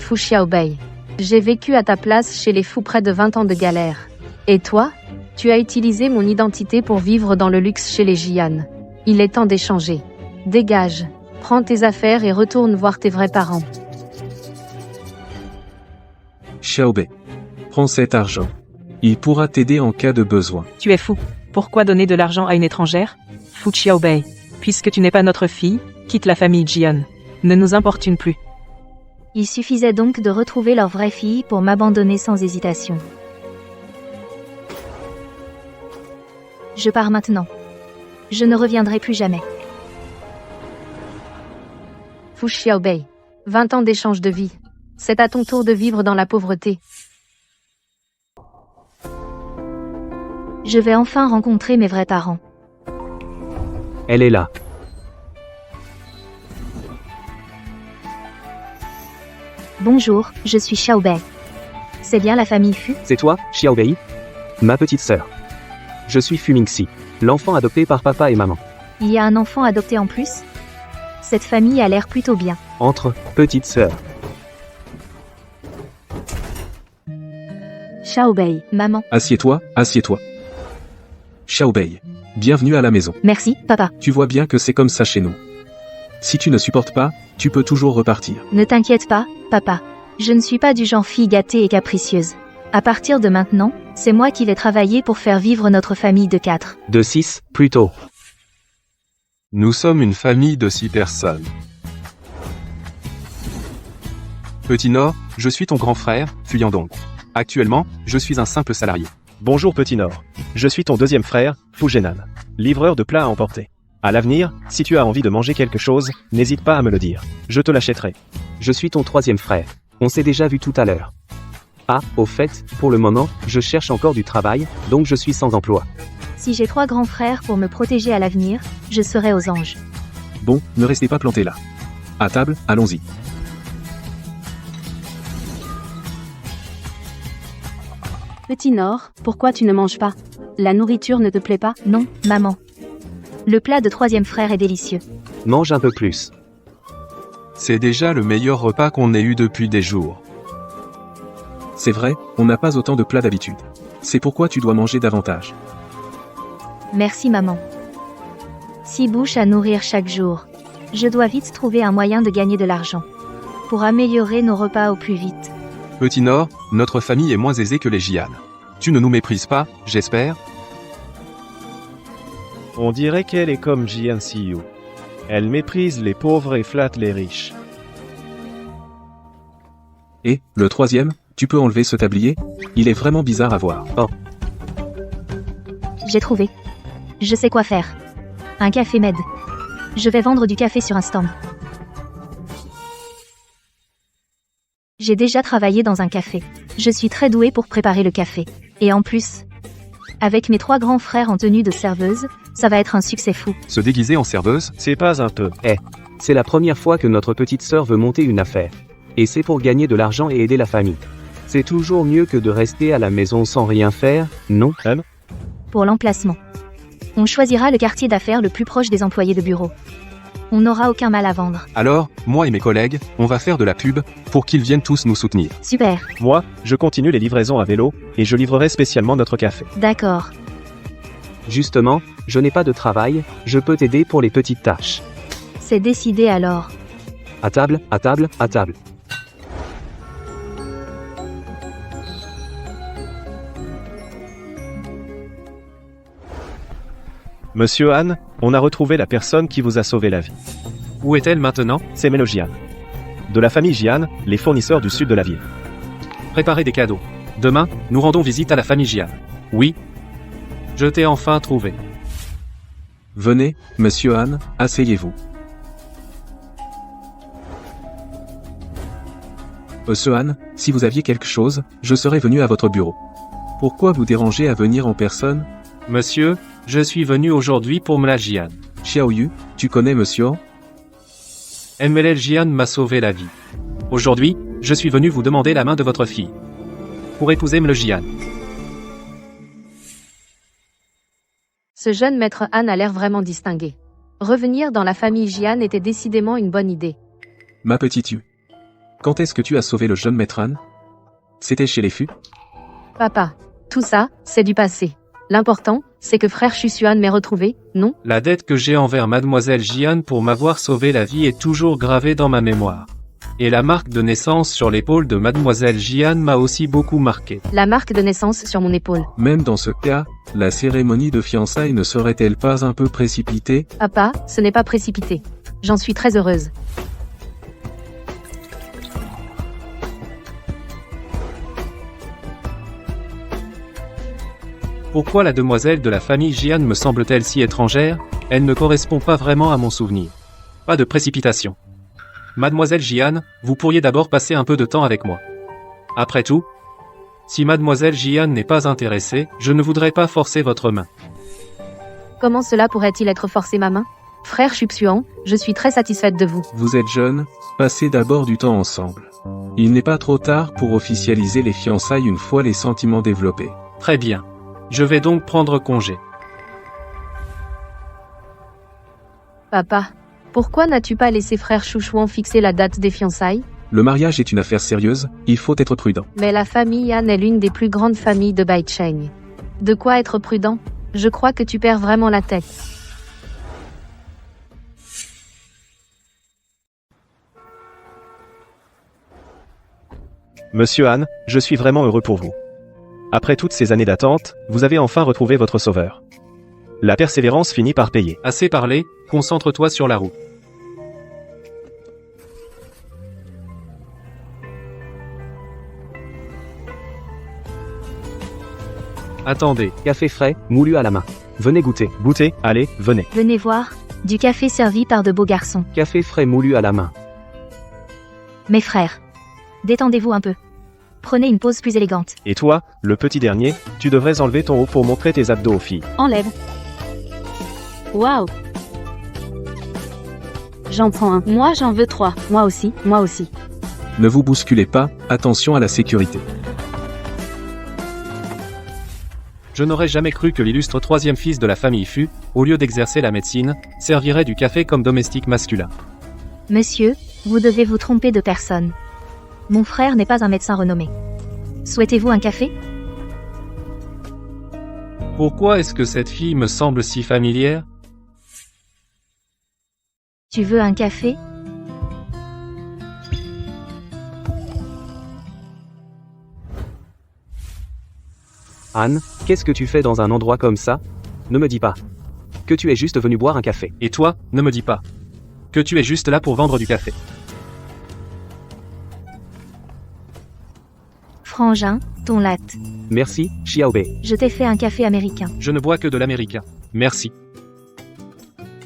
Fu Xiaobei. J'ai vécu à ta place chez les fous près de 20 ans de galère. Et toi? Tu as utilisé mon identité pour vivre dans le luxe chez les Jian. Il est temps d'échanger. Dégage. Prends tes affaires et retourne voir tes vrais parents. Xiaobei. Prends cet argent. Il pourra t'aider en cas de besoin. Tu es fou. Pourquoi donner de l'argent à une étrangère? Fu Xiaobei. Puisque tu n'es pas notre fille, quitte la famille Jian. Ne nous importune plus. Il suffisait donc de retrouver leur vraie fille pour m'abandonner sans hésitation. Je pars maintenant. Je ne reviendrai plus jamais. Fu Xiaobei. 20 ans d'échange de vie. C'est à ton tour de vivre dans la pauvreté. Je vais enfin rencontrer mes vrais parents. Elle est là. Bonjour, je suis Xiaobei. C'est bien la famille Fu? C'est toi, Xiaobei? Ma petite sœur. Je suis Fu Mingxi, l'enfant adopté par papa et maman. Il y a un enfant adopté en plus? Cette famille a l'air plutôt bien. Entre petites sœurs. Xiaobei, maman. Assieds-toi, assieds-toi. Xiaobei. Bienvenue à la maison. Merci, papa. Tu vois bien que c'est comme ça chez nous. Si tu ne supportes pas, tu peux toujours repartir. Ne t'inquiète pas, papa. Je ne suis pas du genre fille gâtée et capricieuse. À partir de maintenant, c'est moi qui vais travailler pour faire vivre notre famille de 4. De 6, plutôt. Nous sommes une famille de 6 personnes. Petit Nord, je suis ton grand frère, fuyant donc. Actuellement, je suis un simple salarié. Bonjour Petit Nord. Je suis ton deuxième frère, Fu Zhenan, livreur de plats à emporter. À l'avenir, si tu as envie de manger quelque chose, n'hésite pas à me le dire. Je te l'achèterai. Je suis ton troisième frère. On s'est déjà vu tout à l'heure. Ah, au fait, pour le moment, je cherche encore du travail, donc je suis sans emploi. Si j'ai 3 grands frères pour me protéger à l'avenir, je serai aux anges. Bon, ne restez pas plantés là. À table, allons-y. Petit Nord, pourquoi tu ne manges pas? La nourriture ne te plaît pas? Non, maman. Le plat de 3e frère est délicieux. Mange un peu plus. C'est déjà le meilleur repas qu'on ait eu depuis des jours. C'est vrai, on n'a pas autant de plats d'habitude. C'est pourquoi tu dois manger davantage. Merci maman. 6 bouches à nourrir chaque jour. Je dois vite trouver un moyen de gagner de l'argent. Pour améliorer nos repas au plus vite. Petit Nord, notre famille est moins aisée que les Jian. Tu ne nous méprises pas, j'espère? On dirait qu'elle est comme Jian Siyu. Elle méprise les pauvres et flatte les riches. Et, le troisième, tu peux enlever ce tablier? Il est vraiment bizarre à voir. J'ai trouvé. Je sais quoi faire. Un café med. Je vais vendre du café sur un stand. J'ai déjà travaillé dans un café. Je suis très douée pour préparer le café. Et en plus, avec mes 3 grands frères en tenue de serveuse, ça va être un succès fou. Se déguiser en serveuse? C'est pas un peu. C'est la première fois que notre petite sœur veut monter une affaire. Et c'est pour gagner de l'argent et aider la famille. C'est toujours mieux que de rester à la maison sans rien faire, non? Pour l'emplacement. On choisira le quartier d'affaires le plus proche des employés de bureau. On n'aura aucun mal à vendre. Alors, moi et mes collègues, on va faire de la pub pour qu'ils viennent tous nous soutenir. Super. Moi, je continue les livraisons à vélo, et je livrerai spécialement notre café. D'accord. Justement, je n'ai pas de travail, je peux t'aider pour les petites tâches. C'est décidé alors. À table, à table, à table. Monsieur Han, on a retrouvé la personne qui vous a sauvé la vie. Où est-elle maintenant? C'est Melo Jian. De la famille Jian, les fournisseurs du sud de la ville. Préparez des cadeaux. Demain, nous rendons visite à la famille Jian. Oui. Je t'ai enfin trouvé. Venez, monsieur Han, asseyez-vous. Monsieur Han, si vous aviez quelque chose, je serais venu à votre bureau. Pourquoi vous déranger à venir en personne? Monsieur, je suis venu aujourd'hui pour Mela Jian. Xiaoyu, tu connais monsieur Han? MLL Jian m'a sauvé la vie. Aujourd'hui, je suis venu vous demander la main de votre fille. Pour épouser Mela Jian. Ce jeune maître Han a l'air vraiment distingué. Revenir dans la famille Jian était décidément une bonne idée. Ma petite Yu. Quand est-ce que tu as sauvé le jeune maître Han? C'était chez les Fu? Papa, tout ça, c'est du passé. L'important, c'est que frère Shusuan m'ait retrouvé, non? La dette que j'ai envers mademoiselle Jian pour m'avoir sauvé la vie est toujours gravée dans ma mémoire. Et la marque de naissance sur l'épaule de mademoiselle Jian m'a aussi beaucoup marqué. La marque de naissance sur mon épaule. Même dans ce cas, la cérémonie de fiançailles ne serait-elle pas un peu précipitée? Papa, ce n'est pas précipité. J'en suis très heureuse. Pourquoi la demoiselle de la famille Jian me semble-t-elle si étrangère? Elle ne correspond pas vraiment à mon souvenir. Pas de précipitation. Mademoiselle Jian, vous pourriez d'abord passer un peu de temps avec moi. Après tout, si mademoiselle Jian n'est pas intéressée, je ne voudrais pas forcer votre main. Comment cela pourrait-il être forcé ma main? Frère Shusuan, je suis très satisfaite de vous. Vous êtes jeunes, passez d'abord du temps ensemble. Il n'est pas trop tard pour officialiser les fiançailles une fois les sentiments développés. Très bien. Je vais donc prendre congé. Papa, pourquoi n'as-tu pas laissé frère Shusuan fixer la date des fiançailles? Le mariage est une affaire sérieuse, il faut être prudent. Mais la famille Yan est l'une des plus grandes familles de Baicheng. De quoi être prudent? Je crois que tu perds vraiment la tête. Monsieur Han, je suis vraiment heureux pour vous. Après toutes ces années d'attente, vous avez enfin retrouvé votre sauveur. La persévérance finit par payer. Assez parlé, concentre-toi sur la route. Attendez, Café frais, moulu à la main. Venez goûter. Goûtez, allez, venez. Venez voir, du café servi par de beaux garçons. Café frais moulu à la main. Mes frères, détendez-vous un peu. Prenez une pose plus élégante. Et toi, le petit dernier, tu devrais enlever ton haut pour montrer tes abdos aux filles. Enlève. Waouh. J'en prends un. Moi, j'en veux 3. Moi aussi, moi aussi. Ne vous bousculez pas, attention à la sécurité. je n'aurais jamais cru que l'illustre troisième fils de la famille Fu, au lieu d'exercer la médecine, servirait du café comme domestique masculin. Monsieur, vous devez vous tromper de personne. Mon frère n'est pas un médecin renommé. Souhaitez-vous un café? Pourquoi est-ce que cette fille me semble si familière? Tu veux un café? Anne, qu'est-ce que tu fais dans un endroit comme ça? Ne me dis pas que tu es juste venu boire un café. Et toi, ne me dis pas que tu es juste là pour vendre du café. Frangin, ton latte. Merci, Xiaobei. Je t'ai fait un café américain. Je ne bois que de l'américain. Merci.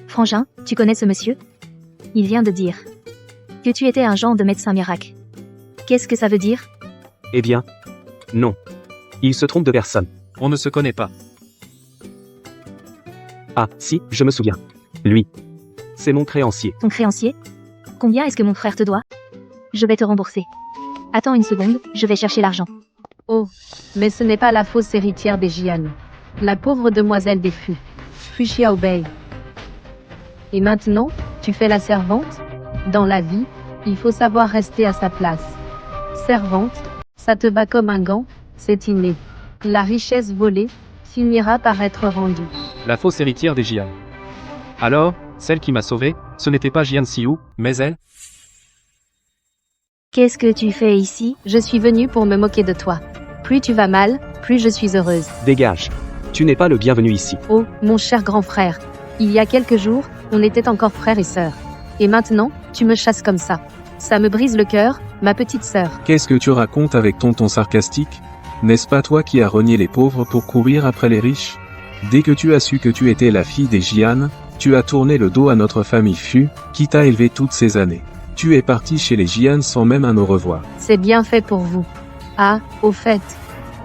Frangin, tu connais ce monsieur? Il vient de dire que tu étais un genre de médecin miracle. Qu'est-ce que ça veut dire? Eh bien, non. Il se trompe de personne. On ne se connaît pas. Ah, si, je me souviens. Lui. C'est mon créancier. Ton créancier? Combien est-ce que mon frère te doit? Je vais te rembourser. Attends une seconde, je vais chercher l'argent. Oh, mais ce n'est pas la fausse héritière des Jian. La pauvre demoiselle des Fu. Fu Xiaobei. Et maintenant, tu fais la servante? Dans la vie, il faut savoir rester à sa place. Servante, ça te bat comme un gant, c'est inné. La richesse volée finira par être rendue. La fausse héritière des Jian. Alors, celle qui m'a sauvé, ce n'était pas Jian Xiu, mais elle? Qu'est-ce que tu fais ici? Je suis venue pour me moquer de toi. Plus tu vas mal, plus je suis heureuse. Dégage. Tu n'es pas le bienvenu ici. Oh, mon cher grand frère. Il y a quelques jours, on était encore frères et sœurs. Et maintenant, tu me chasses comme ça. Ça me brise le cœur, ma petite sœur. Qu'est-ce que tu racontes avec ton ton sarcastique? N'est-ce pas toi qui as renié les pauvres pour courir après les riches? Dès que tu as su que tu étais la fille des Jian, tu as tourné le dos à notre famille Fu, qui t'a élevé toutes ces années. Tu es parti chez les Jian sans même un au revoir. C'est bien fait pour vous. Ah, au fait.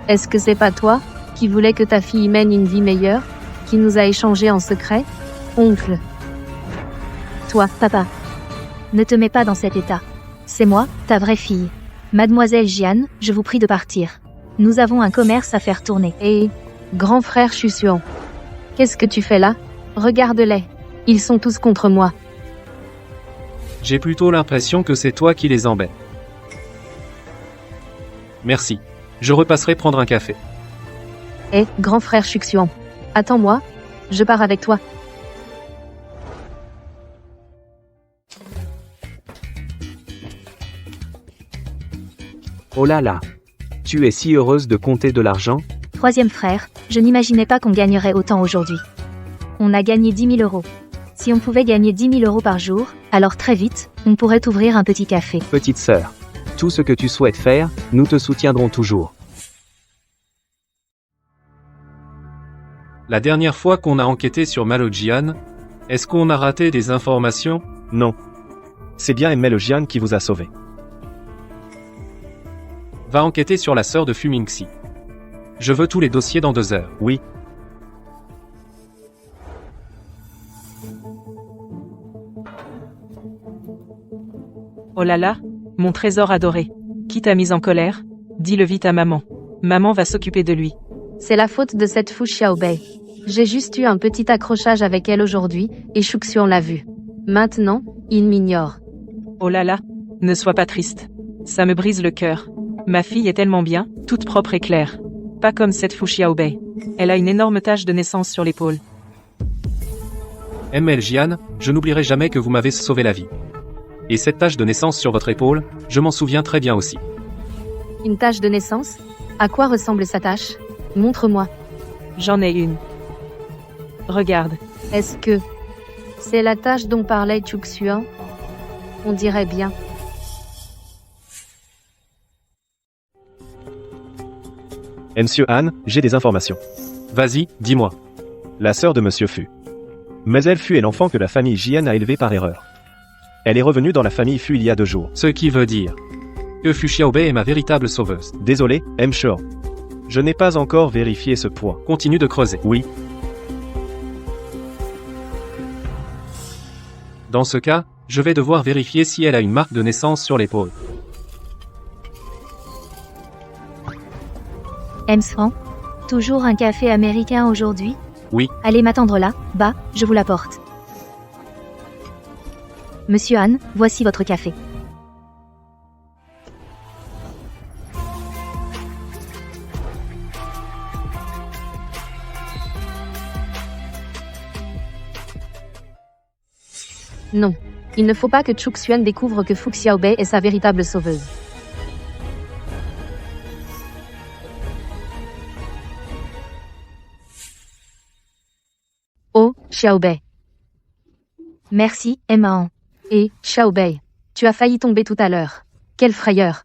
Est-ce que c'est pas toi, qui voulais que ta fille mène une vie meilleure, qui nous a échangé en secret? Oncle. Toi, papa. Ne te mets pas dans cet état. C'est moi, ta vraie fille. Mademoiselle Jian, je vous prie de partir. Nous avons un commerce à faire tourner. Et, grand frère Shusuan. Qu'est-ce que tu fais là? Regarde-les. Ils sont tous contre moi. J'ai plutôt l'impression que c'est toi qui les embêtes. Merci. Je repasserai prendre un café. Hé, grand frère Chuxuan. Attends-moi. Je pars avec toi. Oh là là. Tu es si heureuse de compter de l'argent? Troisième frère, je n'imaginais pas qu'on gagnerait autant aujourd'hui. On a gagné 10 000 euros. Si on pouvait gagner 10 000 euros par jour, alors très vite, on pourrait ouvrir un petit café. Petite sœur. Tout ce que tu souhaites faire, nous te soutiendrons toujours. La dernière fois qu'on a enquêté sur Malo Jian, est-ce qu'on a raté des informations? Non. C'est bien Mmelojian qui vous a sauvé. Va enquêter sur la sœur de Fu Mingxi. Je veux tous les dossiers dans 2 heures. Oui. Oh là là, mon trésor adoré. Qui t'a mise en colère? Dis-le vite à maman. Maman va s'occuper de lui. C'est la faute de cette Fu Xiaobei. J'ai juste eu un petit accrochage avec elle aujourd'hui, et Chuxuan l'a vu. Maintenant, il m'ignore. Oh là là, ne sois pas triste. Ça me brise le cœur. Ma fille est tellement bien, toute propre et claire. Pas comme cette Fu Xiaobei. Elle a une énorme tache de naissance sur l'épaule. ML Jian, je n'oublierai jamais que vous m'avez sauvé la vie. Et cette tache de naissance sur votre épaule, je m'en souviens très bien aussi. Une tache de naissance? À quoi ressemble sa tache? Montre-moi. J'en ai une. Regarde. Est-ce que c'est la tache dont parlait Chuxuan? On dirait bien. Monsieur Han, j'ai des informations. Vas-y, dis-moi. La sœur de Monsieur Fu. Mais elle Fu est l'enfant que la famille Jian a élevé par erreur. Elle est revenue dans la famille Fu il y a 2 jours. Ce qui veut dire que Fu Xiaobei est ma véritable sauveuse. Désolé, Shor. Je n'ai pas encore vérifié ce point. Continue de creuser. Oui. Dans ce cas, je vais devoir vérifier si elle a une marque de naissance sur l'épaule. Emsfran, toujours un café américain aujourd'hui? Oui. Allez m'attendre là, bas, je vous l'apporte. Monsieur Han, voici votre café. Non. Il ne faut pas que Chuxuan découvre que Fu Xiaobei est sa véritable sauveuse. Oh, Xiaobei. Merci, Emma. Et, Xiaobei, tu as failli tomber tout à l'heure. Quelle frayeur.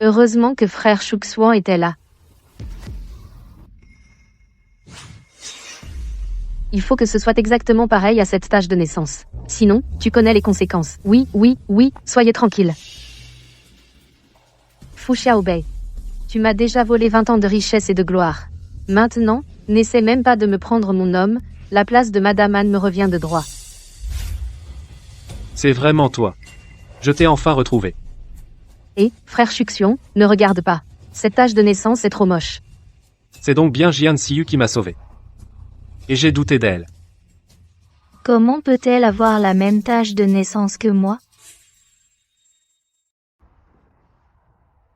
Heureusement que frère Chuxuan était là. Il faut que ce soit exactement pareil à cette tâche de naissance. Sinon, tu connais les conséquences. Oui, oui, oui, soyez tranquille. Fu Xiaobei. Tu m'as déjà volé 20 ans de richesse et de gloire. Maintenant, n'essaie même pas de me prendre mon homme, la place de Madame Anne me revient de droit. C'est vraiment toi. Je t'ai enfin retrouvé. Et, frère Chuxuan, ne regarde pas. Cette tâche de naissance est trop moche. C'est donc bien Jian Siyu qui m'a sauvé. Et j'ai douté d'elle. Comment peut-elle avoir la même tâche de naissance que moi?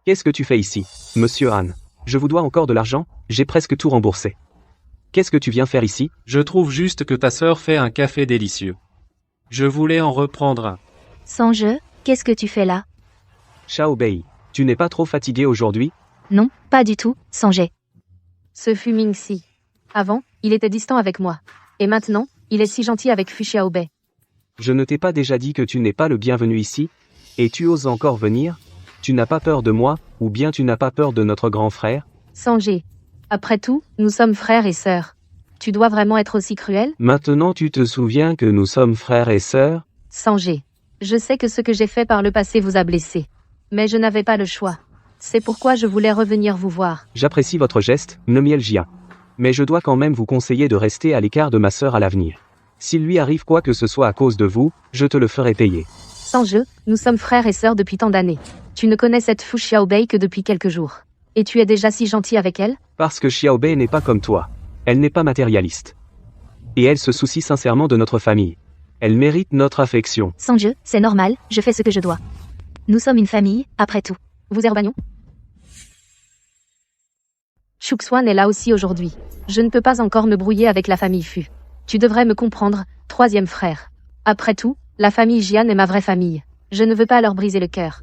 Qu'est-ce que tu fais ici, Monsieur Han? Je vous dois encore de l'argent, j'ai presque tout remboursé. Qu'est-ce que tu viens faire ici? Je trouve juste que ta sœur fait un café délicieux. Je voulais en reprendre un. Sans jeu, qu'est-ce que tu fais là? Xiaobei, tu n'es pas trop fatigué aujourd'hui? Non, pas du tout, Sanjay. Ce fut Mingxi. Avant, il était distant avec moi. Et maintenant, il est si gentil avec Fu Xiaobei. Je ne t'ai pas déjà dit que tu n'es pas le bienvenu ici? Et tu oses encore venir? Tu n'as pas peur de moi, ou bien tu n'as pas peur de notre grand frère? Sanjay. Après tout, nous sommes frères et sœurs. Tu dois vraiment être aussi cruel? Maintenant tu te souviens que nous sommes frères et sœurs? Sanjay. Je sais que ce que j'ai fait par le passé vous a blessé. Mais je n'avais pas le choix. C'est pourquoi je voulais revenir vous voir. J'apprécie votre geste, Nomiel Jia. Mais je dois quand même vous conseiller de rester à l'écart de ma sœur à l'avenir. S'il lui arrive quoi que ce soit à cause de vous, je te le ferai payer. Sans jeu, nous sommes frères et sœurs depuis tant d'années. Tu ne connais cette Fu Xiaobei que depuis quelques jours. Et tu es déjà si gentil avec elle? Parce que Xiaobei n'est pas comme toi. Elle n'est pas matérialiste. Et elle se soucie sincèrement de notre famille. Elle mérite notre affection. Sans jeu, c'est normal, je fais ce que je dois. Nous sommes une famille, après tout. Vous Herbagnon? Shuxuan est là aussi aujourd'hui. Je ne peux pas encore me brouiller avec la famille Fu. Tu devrais me comprendre, troisième frère. Après tout, la famille Jian est ma vraie famille. Je ne veux pas leur briser le cœur.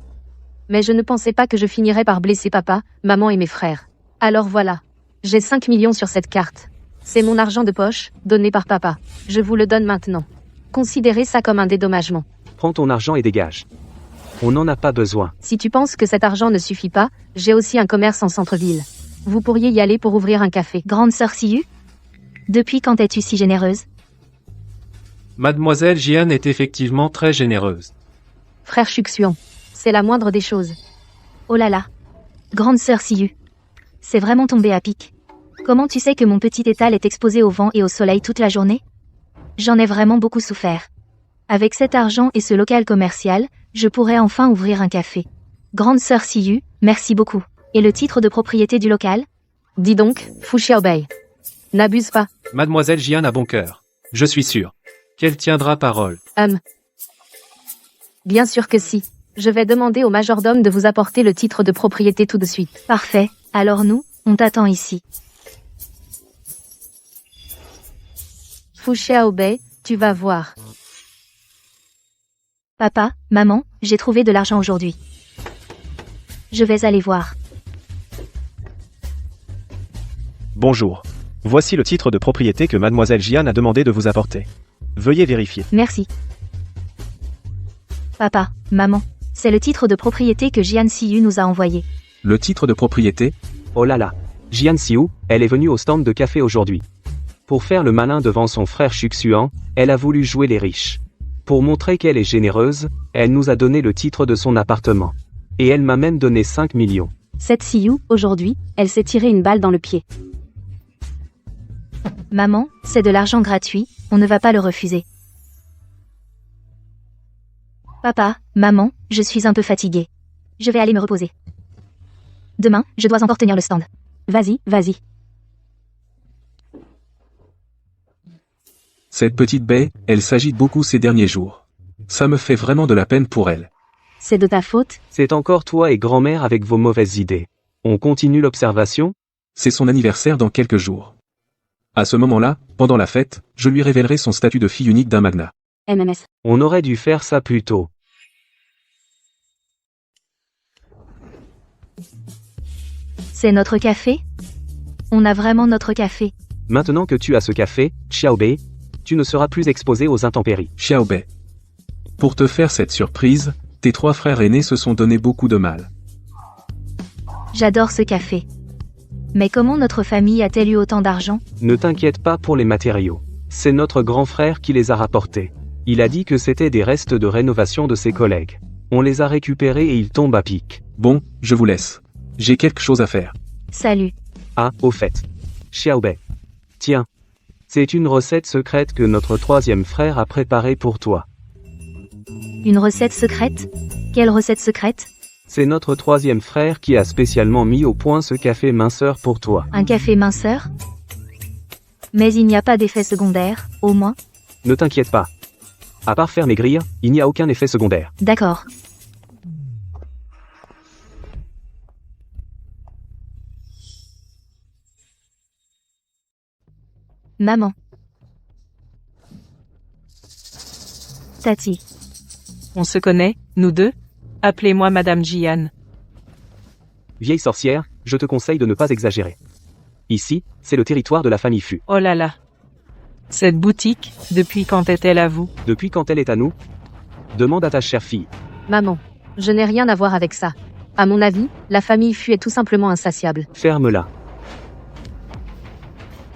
Mais je ne pensais pas que je finirais par blesser papa, maman et mes frères. Alors voilà. J'ai 5 millions sur cette carte. C'est mon argent de poche, donné par papa. Je vous le donne maintenant. Considérez ça comme un dédommagement. Prends ton argent et dégage. On n'en a pas besoin. Si tu penses que cet argent ne suffit pas, j'ai aussi un commerce en centre-ville. Vous pourriez y aller pour ouvrir un café. Grande sœur Siyu? Depuis quand es-tu si généreuse? Mademoiselle Jian est effectivement très généreuse. Frère Shuxuan, c'est la moindre des choses. Oh là là. Grande sœur Siyu. C'est vraiment tombé à pic. Comment tu sais que mon petit étal est exposé au vent et au soleil toute la journée? J'en ai vraiment beaucoup souffert. Avec cet argent et ce local commercial, je pourrais enfin ouvrir un café. Grande sœur Siyu, merci beaucoup. Et le titre de propriété du local? Dis donc, Fu Xiaobei. N'abuse pas. Mademoiselle Jian a bon cœur. Je suis sûr qu'elle tiendra parole. Bien sûr que si. Je vais demander au majordome de vous apporter le titre de propriété tout de suite. Parfait. Alors nous, on t'attend ici. Fu Xiaobei, tu vas voir. Papa, maman, j'ai trouvé de l'argent aujourd'hui. Je vais aller voir. Bonjour. Voici le titre de propriété que Mademoiselle Jian a demandé de vous apporter. Veuillez vérifier. Merci. Papa, maman, c'est le titre de propriété que Jian Siyu nous a envoyé. Le titre de propriété? Oh là là. Jian Siu, elle est venue au stand de café aujourd'hui. Pour faire le malin devant son frère Shuxuan, elle a voulu jouer les riches. Pour montrer qu'elle est généreuse, elle nous a donné le titre de son appartement. Et elle m'a même donné 5 millions. Cette Siyu, aujourd'hui, elle s'est tiré une balle dans le pied. Maman, c'est de l'argent gratuit, on ne va pas le refuser. Papa, maman, je suis un peu fatiguée. Je vais aller me reposer. Demain, je dois encore tenir le stand. Vas-y, vas-y. Cette petite baie, elle s'agite beaucoup ces derniers jours. Ça me fait vraiment de la peine pour elle. C'est de ta faute? C'est encore toi et grand-mère avec vos mauvaises idées. On continue l'observation? C'est son anniversaire dans quelques jours. À ce moment-là, pendant la fête, je lui révélerai son statut de fille unique d'un magnat. MMS. On aurait dû faire ça plus tôt. C'est notre café? On a vraiment notre café. Maintenant que tu as ce café, Xiaobei, tu ne seras plus exposé aux intempéries. Xiaobei. Pour te faire cette surprise, tes 3 frères aînés se sont donné beaucoup de mal. J'adore ce café. Mais comment notre famille a-t-elle eu autant d'argent? Ne t'inquiète pas pour les matériaux. C'est notre grand frère qui les a rapportés. Il a dit que c'était des restes de rénovation de ses collègues. On les a récupérés et ils tombent à pic. Bon, je vous laisse. J'ai quelque chose à faire. Salut. Ah, au fait. Xiaobei. Tiens. C'est une recette secrète que notre 3e frère a préparée pour toi. Une recette secrète? Quelle recette secrète? C'est notre 3e frère qui a spécialement mis au point ce café minceur pour toi. Un café minceur? Mais il n'y a pas d'effet secondaire, au moins? Ne t'inquiète pas. À part faire maigrir, il n'y a aucun effet secondaire. D'accord. Maman. Tati. On se connaît, nous deux? Appelez-moi Madame Jian. Vieille sorcière, je te conseille de ne pas exagérer. Ici, c'est le territoire de la famille Fu. Oh là là. Cette boutique, depuis quand est-elle à vous? Depuis quand elle est à nous? Demande à ta chère fille. Maman, je n'ai rien à voir avec ça. À mon avis, la famille Fu est tout simplement insatiable. Ferme-la.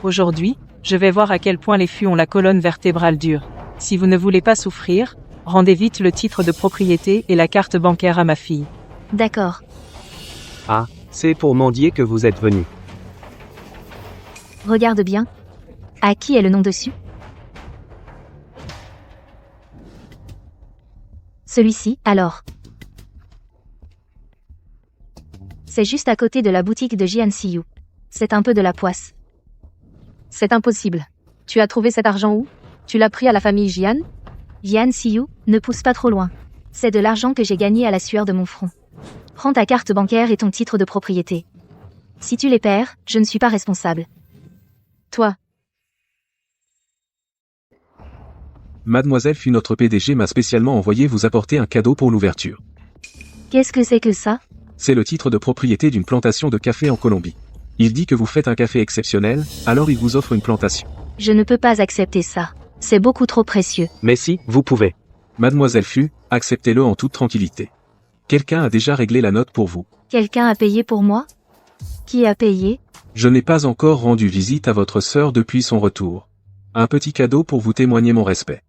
Aujourd'hui, je vais voir à quel point les Fu ont la colonne vertébrale dure. Si vous ne voulez pas souffrir, rendez vite le titre de propriété et la carte bancaire à ma fille. D'accord. Ah, c'est pour mendier que vous êtes venu. Regarde bien. À qui est le nom dessus? Celui-ci, alors. C'est juste à côté de la boutique de Jian Siyu. C'est un peu de la poisse. C'est impossible. Tu as trouvé cet argent où? Tu l'as pris à la famille Jian? Jian Siyu, ne pousse pas trop loin. C'est de l'argent que j'ai gagné à la sueur de mon front. Prends ta carte bancaire et ton titre de propriété. Si tu les perds, je ne suis pas responsable. Toi, Mademoiselle Fu, notre PDG m'a spécialement envoyé vous apporter un cadeau pour l'ouverture. Qu'est-ce que c'est que ça? C'est le titre de propriété d'une plantation de café en Colombie. Il dit que vous faites un café exceptionnel, alors il vous offre une plantation. Je ne peux pas accepter ça. C'est beaucoup trop précieux. Mais si, vous pouvez. Mademoiselle Fu, acceptez-le en toute tranquillité. Quelqu'un a déjà réglé la note pour vous. Quelqu'un a payé pour moi? Qui a payé? Je n'ai pas encore rendu visite à votre sœur depuis son retour. Un petit cadeau pour vous témoigner mon respect.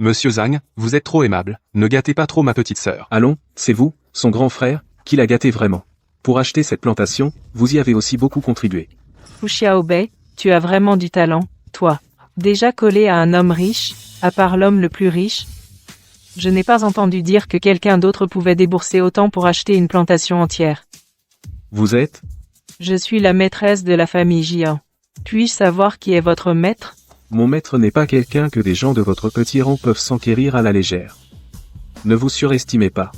Monsieur Zhang, vous êtes trop aimable. Ne gâtez pas trop ma petite sœur. Allons, c'est vous, son grand frère, qui l'a gâté vraiment. Pour acheter cette plantation, vous y avez aussi beaucoup contribué. Fu Xiaobei, tu as vraiment du talent, toi. Déjà collé à un homme riche, à part l'homme le plus riche. Je n'ai pas entendu dire que quelqu'un d'autre pouvait débourser autant pour acheter une plantation entière. Vous êtes? Je suis la maîtresse de la famille Jian. Puis-je savoir qui est votre maître? Mon maître n'est pas quelqu'un que des gens de votre petit rang peuvent s'enquérir à la légère. Ne vous surestimez pas.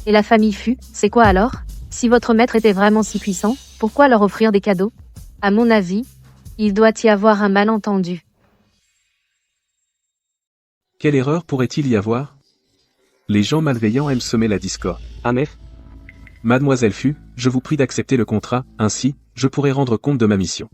et la famille Fu, c'est quoi alors? Si votre maître était vraiment si puissant, pourquoi leur offrir des cadeaux? À mon avis, il doit y avoir un malentendu. Quelle erreur pourrait-il y avoir? Les gens malveillants aiment semer la discorde. Amef, Mademoiselle Fu, je vous prie d'accepter le contrat, ainsi, je pourrai rendre compte de ma mission.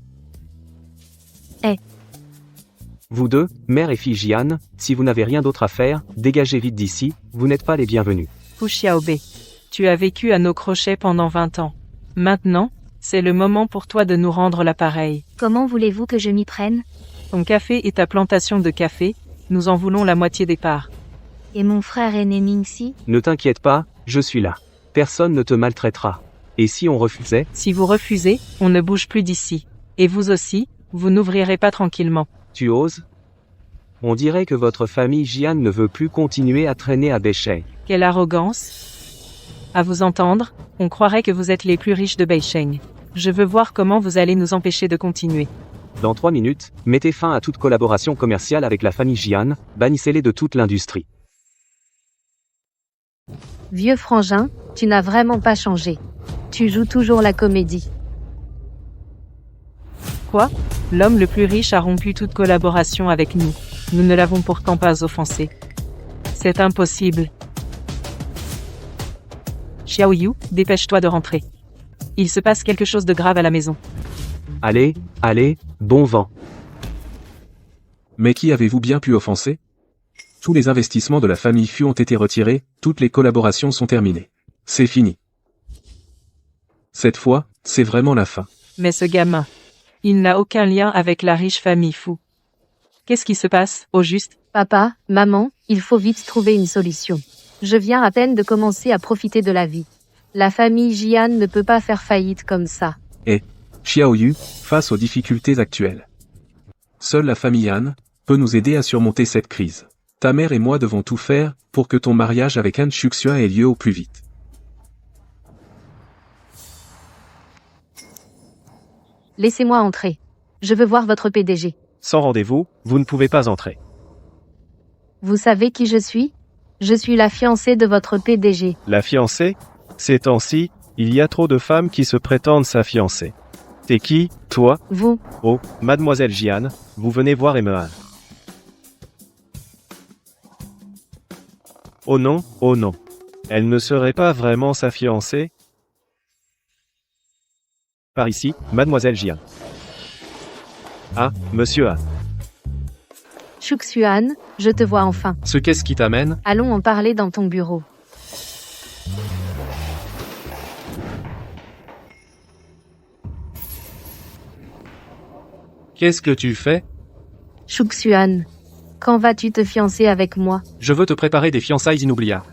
vous deux, mère et fille Jian, si vous n'avez rien d'autre à faire, dégagez vite d'ici, vous n'êtes pas les bienvenus. Fu Xiaobei, tu as vécu à nos crochets pendant 20 ans. Maintenant, c'est le moment pour toi de nous rendre l'appareil. Comment voulez-vous que je m'y prenne? Ton café et ta plantation de café, nous en voulons la moitié des parts. Et mon frère aîné Ningxi? Ne t'inquiète pas, je suis là. Personne ne te maltraitera. Et si on refusait? Si vous refusez, on ne bouge plus d'ici. Et vous aussi, vous n'ouvrirez pas tranquillement. Tu oses? On dirait que votre famille Jian ne veut plus continuer à traîner à Beisheng. Quelle arrogance! À vous entendre, on croirait que vous êtes les plus riches de Beisheng. Je veux voir comment vous allez nous empêcher de continuer. Dans 3 minutes, mettez fin à toute collaboration commerciale avec la famille Jian, bannissez-les de toute l'industrie. Vieux frangin, tu n'as vraiment pas changé. Tu joues toujours la comédie. Quoi? L'homme le plus riche a rompu toute collaboration avec nous. Nous ne l'avons pourtant pas offensé. C'est impossible. Xiaoyu, dépêche-toi de rentrer. Il se passe quelque chose de grave à la maison. Allez, allez, bon vent. Mais qui avez-vous bien pu offenser? Tous les investissements de la famille Fu ont été retirés, toutes les collaborations sont terminées. C'est fini. Cette fois, c'est vraiment la fin. Mais ce gamin, il n'a aucun lien avec la riche famille Fu. Qu'est-ce qui se passe, au juste? Papa, maman, il faut vite trouver une solution. Je viens à peine de commencer à profiter de la vie. La famille Jian ne peut pas faire faillite comme ça. Xiaoyu, face aux difficultés actuelles. Seule la famille Han peut nous aider à surmonter cette crise. Ta mère et moi devons tout faire pour que ton mariage avec Han Shuxuan ait lieu au plus vite. Laissez-moi entrer. Je veux voir votre PDG. Sans rendez-vous, vous ne pouvez pas entrer. Vous savez qui je suis? Je suis la fiancée de votre PDG. La fiancée? Ces temps-ci, il y a trop de femmes qui se prétendent sa fiancée. T'es qui, toi? Vous, Oh, mademoiselle Jian, vous venez voir Emehan. Oh non, oh non. Elle ne serait pas vraiment sa fiancée? Par ici, mademoiselle Jian. Ah, monsieur Han. Shuxuan, je te vois enfin. Ce qu'est-ce qui t'amène? Allons en parler dans ton bureau. Qu'est-ce que tu fais? Shuxuan, quand vas-tu te fiancer avec moi? Je veux te préparer des fiançailles inoubliables.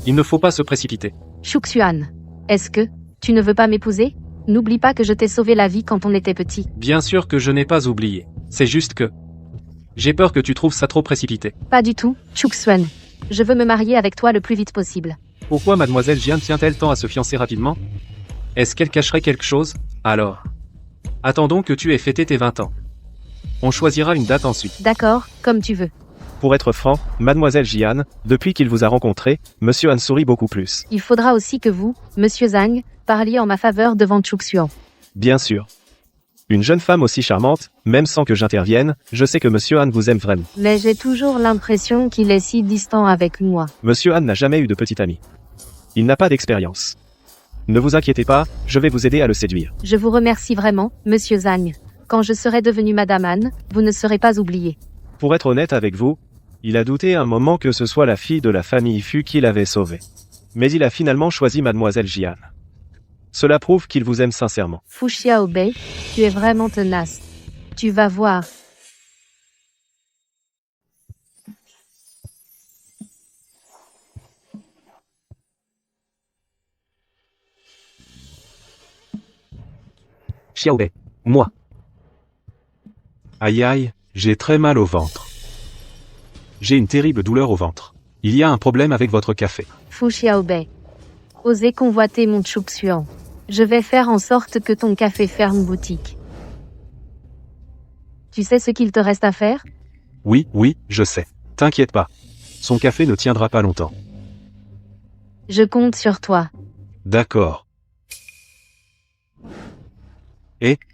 Il ne faut pas se précipiter. Shuxuan, est-ce que tu ne veux pas m'épouser? N'oublie pas que je t'ai sauvé la vie quand on était petit. Bien sûr que je n'ai pas oublié. C'est juste que... j'ai peur que tu trouves ça trop précipité. Pas du tout, Shuxuan. Je veux me marier avec toi le plus vite possible. Pourquoi mademoiselle Jian tient-elle tant à se fiancer rapidement? Est-ce qu'elle cacherait quelque chose? Alors. Attendons que tu aies fêté tes 20 ans. On choisira une date ensuite. D'accord, comme tu veux. Pour être franc, mademoiselle Jian, depuis qu'il vous a rencontré, monsieur Han sourit beaucoup plus. Il faudra aussi que vous, monsieur Zhang, parliez en ma faveur devant Shuxuan. Bien sûr. Une jeune femme aussi charmante, même sans que j'intervienne, je sais que Monsieur Han vous aime vraiment. Mais j'ai toujours l'impression qu'il est si distant avec moi. Monsieur Han n'a jamais eu de petit ami. Il n'a pas d'expérience. Ne vous inquiétez pas, je vais vous aider à le séduire. Je vous remercie vraiment, monsieur Zhang. Quand je serai devenue Madame Han, vous ne serez pas oublié. Pour être honnête avec vous, il a douté un moment que ce soit la fille de la famille Fu qui l'avait sauvé. Mais il a finalement choisi Mademoiselle Jian. Cela prouve qu'il vous aime sincèrement. Fu Xiaobei, tu es vraiment tenace. Tu vas voir. Xiaobei. Moi. Aïe aïe, j'ai très mal au ventre. J'ai une terrible douleur au ventre. Il y a un problème avec votre café. Fu Xiaobei. Osez convoiter mon Chuxuan. Je vais faire en sorte que ton café ferme boutique. Tu sais ce qu'il te reste à faire? Oui, je sais. T'inquiète pas. Son café ne tiendra pas longtemps. Je compte sur toi. D'accord.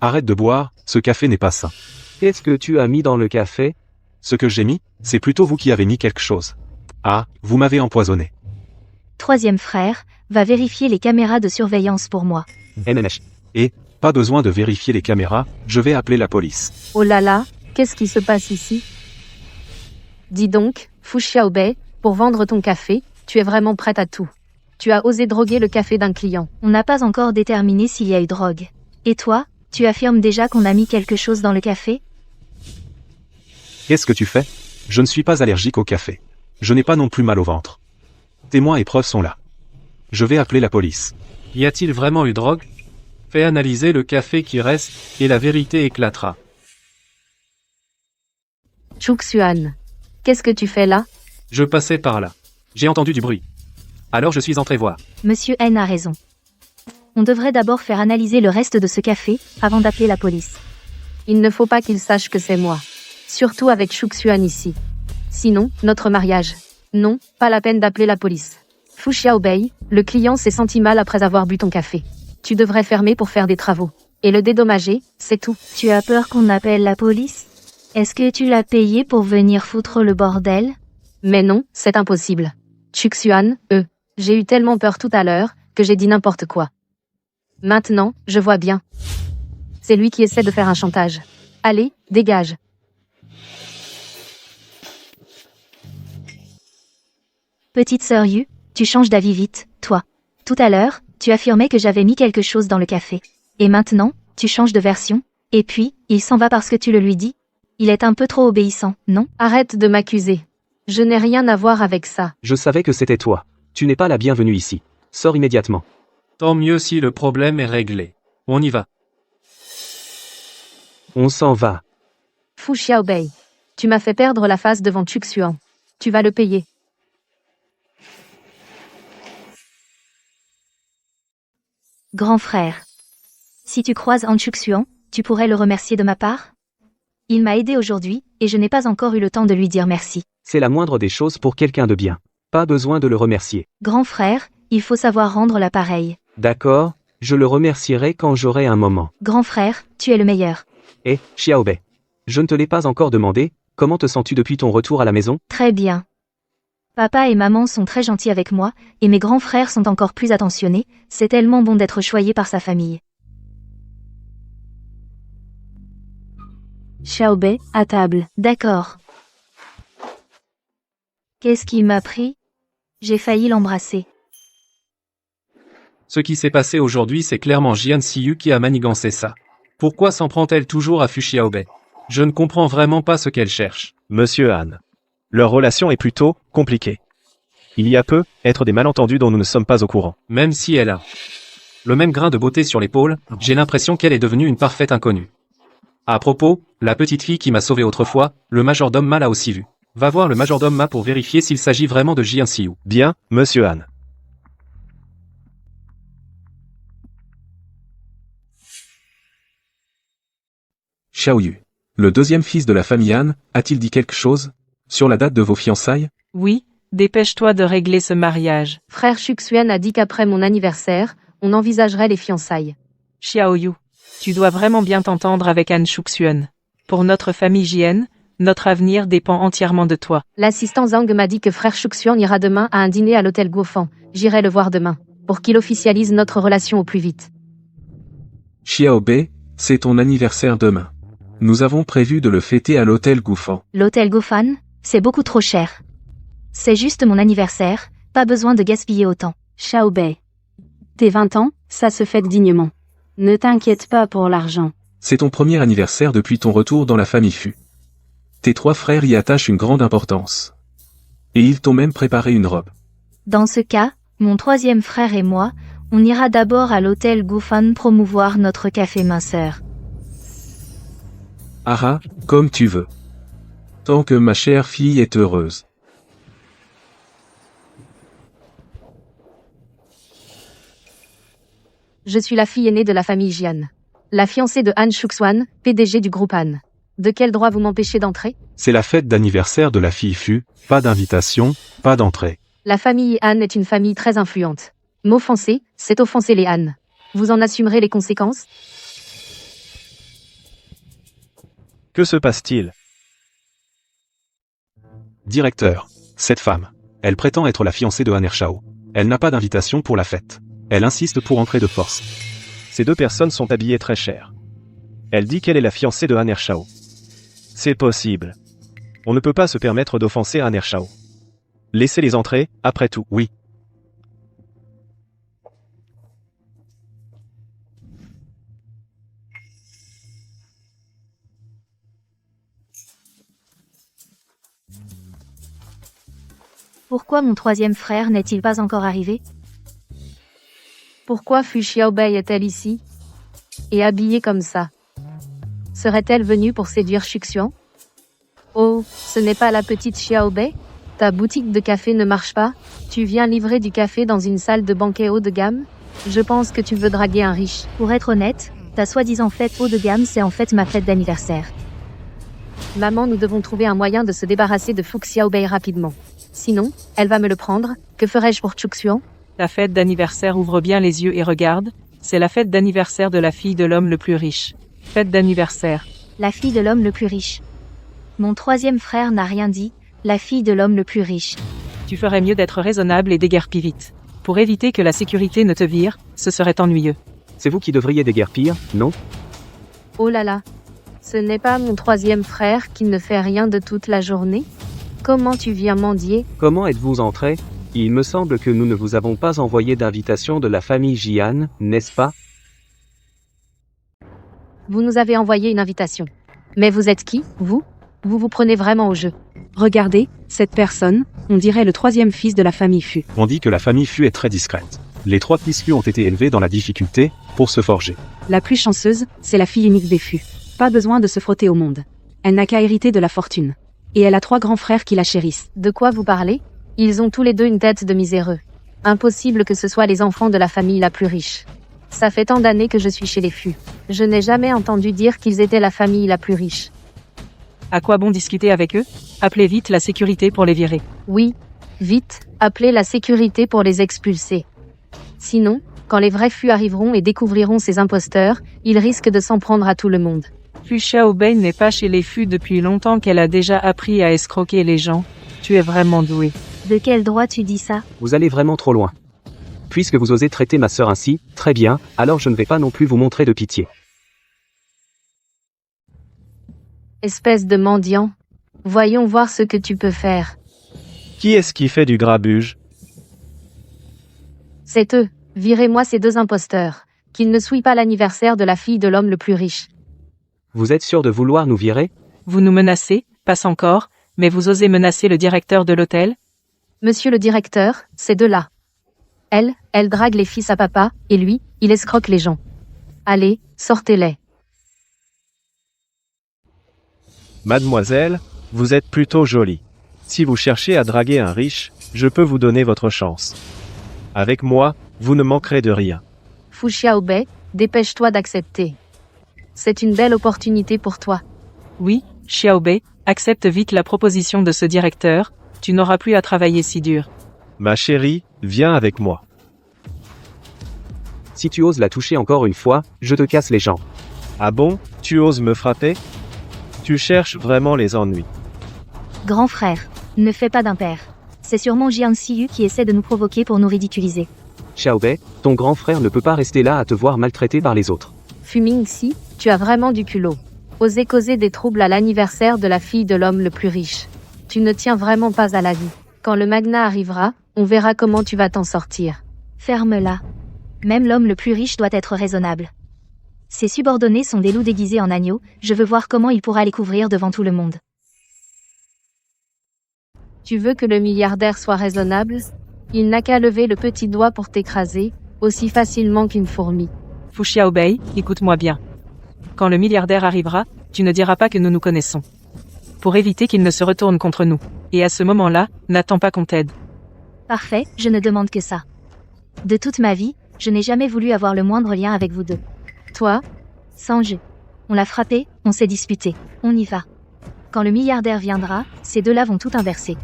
Arrête de boire, ce café n'est pas sain. Qu'est-ce que tu as mis dans le café? Ce que j'ai mis, c'est plutôt vous qui avez mis quelque chose. Ah, vous m'avez empoisonné. Troisième frère, va vérifier les caméras de surveillance pour moi. MNH. Pas besoin de vérifier les caméras, je vais appeler la police. Oh là là, qu'est-ce qui se passe ici? Dis donc, Fu Xiaobei, pour vendre ton café, tu es vraiment prête à tout. Tu as osé droguer le café d'un client. On n'a pas encore déterminé s'il y a eu drogue. Et toi, tu affirmes déjà qu'on a mis quelque chose dans le café? Qu'est-ce que tu fais? Je ne suis pas allergique au café. Je n'ai pas non plus mal au ventre. Témoins et preuves sont là. Je vais appeler la police. Y a-t-il vraiment eu drogue? Fais analyser le café qui reste, et la vérité éclatera. Chuxuan. Qu'est-ce que tu fais là? Je passais par là. J'ai entendu du bruit. Alors je suis entré voir. Monsieur N a raison. On devrait d'abord faire analyser le reste de ce café, avant d'appeler la police. Il ne faut pas qu'il sache que c'est moi. Surtout avec Chuxuan ici. Sinon, notre mariage. Non, pas la peine d'appeler la police. Fu Xiaobei, le client s'est senti mal après avoir bu ton café. Tu devrais fermer pour faire des travaux. Et le dédommager, c'est tout. Tu as peur qu'on appelle la police? Est-ce que tu l'as payé pour venir foutre le bordel? Mais non, c'est impossible. Chuxuan, j'ai eu tellement peur tout à l'heure, que j'ai dit n'importe quoi. Maintenant, je vois bien. C'est lui qui essaie de faire un chantage. Allez, dégage. Petite sœur Yu, tu changes d'avis vite, toi. Tout à l'heure, tu affirmais que j'avais mis quelque chose dans le café. Et maintenant, tu changes de version. Et puis, il s'en va parce que tu le lui dis. Il est un peu trop obéissant, non? Arrête de m'accuser. Je n'ai rien à voir avec ça. Je savais que c'était toi. Tu n'es pas la bienvenue ici. Sors immédiatement. Tant mieux si le problème est réglé. On y va. On s'en va. Fu Xiaobei. Tu m'as fait perdre la face devant Chuxuan. Tu vas le payer. Grand frère. Si tu croises Han Chuxuan, tu pourrais le remercier de ma part? Il m'a aidé aujourd'hui, et je n'ai pas encore eu le temps de lui dire merci. C'est la moindre des choses pour quelqu'un de bien. Pas besoin de le remercier. Grand frère, il faut savoir rendre l'appareil. D'accord, je le remercierai quand j'aurai un moment. Grand frère, tu es le meilleur. Xiaobei. Je ne te l'ai pas encore demandé, comment te sens-tu depuis ton retour à la maison? Très bien. Papa et maman sont très gentils avec moi, et mes grands frères sont encore plus attentionnés, c'est tellement bon d'être choyé par sa famille. Xiaobei, à table. D'accord. Qu'est-ce qui m'a pris? J'ai failli l'embrasser. Ce qui s'est passé aujourd'hui, c'est clairement Jian Siyu qui a manigancé ça. Pourquoi s'en prend-elle toujours à Fu Xiaobei? Je ne comprends vraiment pas ce qu'elle cherche. Monsieur Han. Leur relation est plutôt compliquée. Il y a peut être des malentendus dont nous ne sommes pas au courant. Même si elle a le même grain de beauté sur l'épaule, j'ai l'impression qu'elle est devenue une parfaite inconnue. À propos, la petite fille qui m'a sauvé autrefois, le majordome Ma l'a aussi vue. Va voir le majordome Ma pour vérifier s'il s'agit vraiment de Jian Siyu. Bien, Monsieur Han. Xiaoyu. Le deuxième fils de la famille Han, a-t-il dit quelque chose sur la date de vos fiançailles? Oui, dépêche-toi de régler ce mariage. Frère Chuxuan a dit qu'après mon anniversaire, on envisagerait les fiançailles. Xiaoyu. Tu dois vraiment bien t'entendre avec Han Shuxuan. Pour notre famille Jian, notre avenir dépend entièrement de toi. L'assistant Zhang m'a dit que frère Shuxian ira demain à un dîner à l'hôtel Guofan. J'irai le voir demain, pour qu'il officialise notre relation au plus vite. Xiaobei, c'est ton anniversaire demain. Nous avons prévu de le fêter à l'hôtel Gufan. L'hôtel Gofan, c'est beaucoup trop cher. C'est juste mon anniversaire, pas besoin de gaspiller autant. Xiaobei. Tes 20 ans, ça se fête dignement. Ne t'inquiète pas pour l'argent. C'est ton premier anniversaire depuis ton retour dans la famille Fu. Tes 3 frères y attachent une grande importance. Et ils t'ont même préparé une robe. Dans ce cas, mon 3e frère et moi, on ira d'abord à l'hôtel Gofan promouvoir notre café minceur. Ah, comme tu veux. Tant que ma chère fille est heureuse. Je suis la fille aînée de la famille Jian. La fiancée de Han Shuxuan, PDG du groupe Han. De quel droit vous m'empêchez d'entrer? C'est la fête d'anniversaire de la fille Fu, pas d'invitation, pas d'entrée. La famille Han est une famille très influente. M'offenser, c'est offenser les Han. Vous en assumerez les conséquences? Que se passe-t-il? Directeur, cette femme. Elle prétend être la fiancée de Han Ershao. Elle n'a pas d'invitation pour la fête. Elle insiste pour entrer de force. Ces 2 personnes sont habillées très cher. Elle dit qu'elle est la fiancée de Han Ershao. C'est possible. On ne peut pas se permettre d'offenser Han Ershao. Laissez-les entrer, après tout. Oui. Pourquoi mon 3e frère n'est-il pas encore arrivé? Pourquoi Fu Xiaobei est-elle ici? Et habillée comme ça? Serait-elle venue pour séduire Shuxian? Oh, ce n'est pas la petite Xiaobei? Ta boutique de café ne marche pas? Tu viens livrer du café dans une salle de banquet haut de gamme? Je pense que tu veux draguer un riche. Pour être honnête, ta soi-disant fête haut de gamme c'est en fait ma fête d'anniversaire. Maman, nous devons trouver un moyen de se débarrasser de Fu Xiaobei rapidement. Sinon, elle va me le prendre. Que ferais-je pour Shuxian? Ta fête d'anniversaire ouvre bien les yeux et regarde, c'est la fête d'anniversaire de la fille de l'homme le plus riche. Fête d'anniversaire. La fille de l'homme le plus riche. Mon 3e frère n'a rien dit, la fille de l'homme le plus riche. Tu ferais mieux d'être raisonnable et déguerpir vite. Pour éviter que la sécurité ne te vire, ce serait ennuyeux. C'est vous qui devriez déguerpir, non? Oh là là. Ce n'est pas mon 3e frère qui ne fait rien de toute la journée? Comment tu viens mendier? Comment êtes-vous entré? Il me semble que nous ne vous avons pas envoyé d'invitation de la famille Jian, n'est-ce pas? Vous nous avez envoyé une invitation. Mais vous êtes qui, vous? Vous vous prenez vraiment au jeu. Regardez, cette personne, on dirait le 3e fils de la famille Fu. On dit que la famille Fu est très discrète. Les 3 fils Fu ont été élevés dans la difficulté, pour se forger. La plus chanceuse, c'est la fille unique des Fu. Pas besoin de se frotter au monde. Elle n'a qu'à hériter de la fortune. Et elle a 3 grands frères qui la chérissent. De quoi vous parlez? Ils ont tous les 2 une tête de miséreux. Impossible que ce soit les enfants de la famille la plus riche. Ça fait tant d'années que je suis chez les Fu. Je n'ai jamais entendu dire qu'ils étaient la famille la plus riche. À quoi bon discuter avec eux? Appelez vite la sécurité pour les virer. Oui, vite, appelez la sécurité pour les expulser. Sinon, quand les vrais Fu arriveront et découvriront ces imposteurs, ils risquent de s'en prendre à tout le monde. Fu Xiaobei n'est pas chez les Fu depuis longtemps qu'elle a déjà appris à escroquer les gens. Tu es vraiment doué. De quel droit tu dis ça? Vous allez vraiment trop loin. Puisque vous osez traiter ma sœur ainsi, très bien, alors je ne vais pas non plus vous montrer de pitié. Espèce de mendiant. Voyons voir ce que tu peux faire. Qui est-ce qui fait du grabuge? C'est eux. Virez-moi ces 2 imposteurs. Qu'ils ne souillent pas l'anniversaire de la fille de l'homme le plus riche. Vous êtes sûr de vouloir nous virer? Vous nous menacez, passe encore, mais vous osez menacer le directeur de l'hôtel? Monsieur le directeur, ces 2-là. Elle drague les fils à papa, et lui, il escroque les gens. Allez, sortez-les. Mademoiselle, vous êtes plutôt jolie. Si vous cherchez à draguer un riche, je peux vous donner votre chance. Avec moi, vous ne manquerez de rien. Fu Xiaobei, dépêche-toi d'accepter. C'est une belle opportunité pour toi. Oui, Xiaobei, accepte vite la proposition de ce directeur, tu n'auras plus à travailler si dur. Ma chérie, viens avec moi. Si tu oses la toucher encore une fois, je te casse les jambes. Ah bon, tu oses me frapper? Tu cherches vraiment les ennuis. Grand frère, ne fais pas d'impair. C'est sûrement Jian Siyu qui essaie de nous provoquer pour nous ridiculiser. Xiaobei, ton grand frère ne peut pas rester là à te voir maltraité par les autres. Fumingxi, tu as vraiment du culot. Oser causer des troubles à l'anniversaire de la fille de l'homme le plus riche. Tu ne tiens vraiment pas à la vie. Quand le magnat arrivera, on verra comment tu vas t'en sortir. Ferme-la. Même l'homme le plus riche doit être raisonnable. Ses subordonnés sont des loups déguisés en agneaux, je veux voir comment il pourra les couvrir devant tout le monde. Tu veux que le milliardaire soit raisonnable? Il n'a qu'à lever le petit doigt pour t'écraser, aussi facilement qu'une fourmi. Fu Xiaobei, écoute-moi bien. Quand le milliardaire arrivera, tu ne diras pas que nous nous connaissons. Pour éviter qu'il ne se retourne contre nous. Et à ce moment-là, n'attends pas qu'on t'aide. Parfait, je ne demande que ça. De toute ma vie, je n'ai jamais voulu avoir le moindre lien avec vous deux. Toi? Sans jeu. On l'a frappé, on s'est disputé. On y va. Quand le milliardaire viendra, ces deux-là vont tout inverser.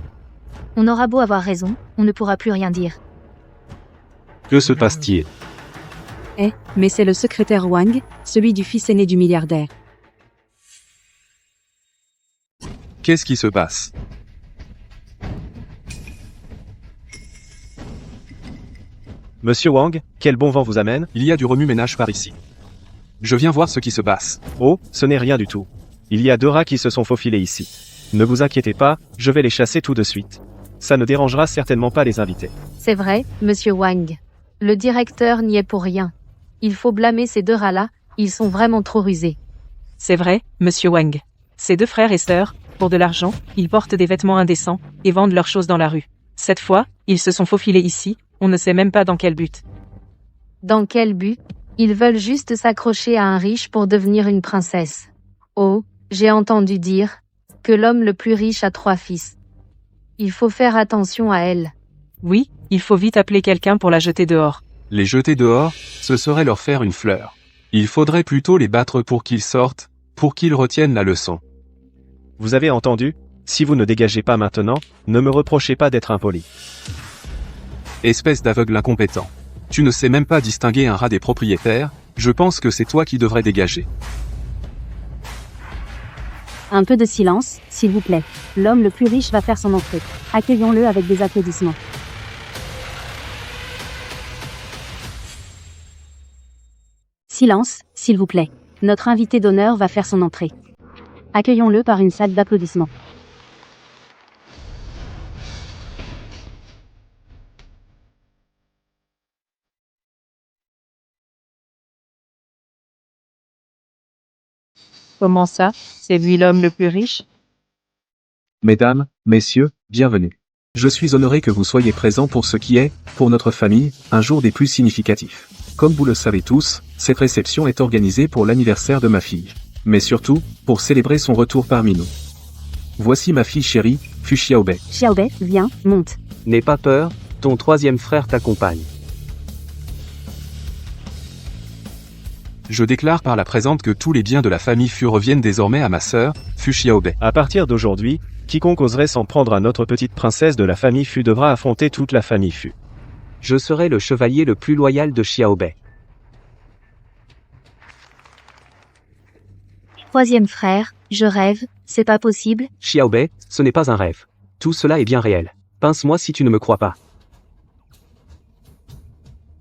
On aura beau avoir raison, on ne pourra plus rien dire. Que se passe-t-il? Mais c'est le secrétaire Wang, celui du fils aîné du milliardaire. Qu'est-ce qui se passe? Monsieur Wang, quel bon vent vous amène? Il y a du remue-ménage par ici. Je viens voir ce qui se passe. Oh, ce n'est rien du tout. Il y a 2 rats qui se sont faufilés ici. Ne vous inquiétez pas, je vais les chasser tout de suite. Ça ne dérangera certainement pas les invités. C'est vrai, monsieur Wang. Le directeur n'y est pour rien. Il faut blâmer ces 2 rats-là, ils sont vraiment trop rusés. C'est vrai, monsieur Wang. Ces 2 frères et sœurs, pour de l'argent, ils portent des vêtements indécents, et vendent leurs choses dans la rue. Cette fois, ils se sont faufilés ici, on ne sait même pas dans quel but. Dans quel but? Ils veulent juste s'accrocher à un riche pour devenir une princesse. Oh, j'ai entendu dire que l'homme le plus riche a 3 fils. Il faut faire attention à elle. Oui, il faut vite appeler quelqu'un pour la jeter dehors. Les jeter dehors, ce serait leur faire une fleur. Il faudrait plutôt les battre pour qu'ils sortent, pour qu'ils retiennent la leçon. Vous avez entendu? Si vous ne dégagez pas maintenant, ne me reprochez pas d'être impoli. Espèce d'aveugle incompétent. Tu ne sais même pas distinguer un rat des propriétaires, je pense que c'est toi qui devrais dégager. Un peu de silence, s'il vous plaît. L'homme le plus riche va faire son entrée. Accueillons-le avec des applaudissements. Silence, s'il vous plaît. Notre invité d'honneur va faire son entrée. Accueillons-le par une salle d'applaudissements. Comment ça, c'est lui l'homme le plus riche? Mesdames, messieurs, bienvenue. Je suis honoré que vous soyez présents pour ce qui est, pour notre famille, un jour des plus significatifs. Comme vous le savez tous, cette réception est organisée pour l'anniversaire de ma fille. Mais surtout, pour célébrer son retour parmi nous. Voici ma fille chérie, Fu Xiaobei. Xiaobei, viens, monte. N'aie pas peur, ton 3e frère t'accompagne. Je déclare par la présente que tous les biens de la famille Fu reviennent désormais à ma sœur, Fu Xiaobei. À partir d'aujourd'hui, quiconque oserait s'en prendre à notre petite princesse de la famille Fu devra affronter toute la famille Fu. Je serai le chevalier le plus loyal de Xiaobei. 3e frère, je rêve, c'est pas possible. Xiaobei, ce n'est pas un rêve. Tout cela est bien réel. Pince-moi si tu ne me crois pas.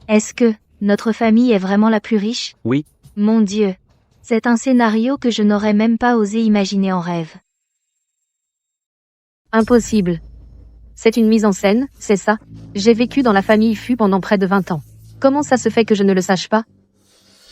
Est-ce que notre famille est vraiment la plus riche? Oui. Mon Dieu. C'est un scénario que je n'aurais même pas osé imaginer en rêve. Impossible. C'est une mise en scène, c'est ça. J'ai vécu dans la famille Fu pendant près de 20 ans. Comment ça se fait que je ne le sache pas?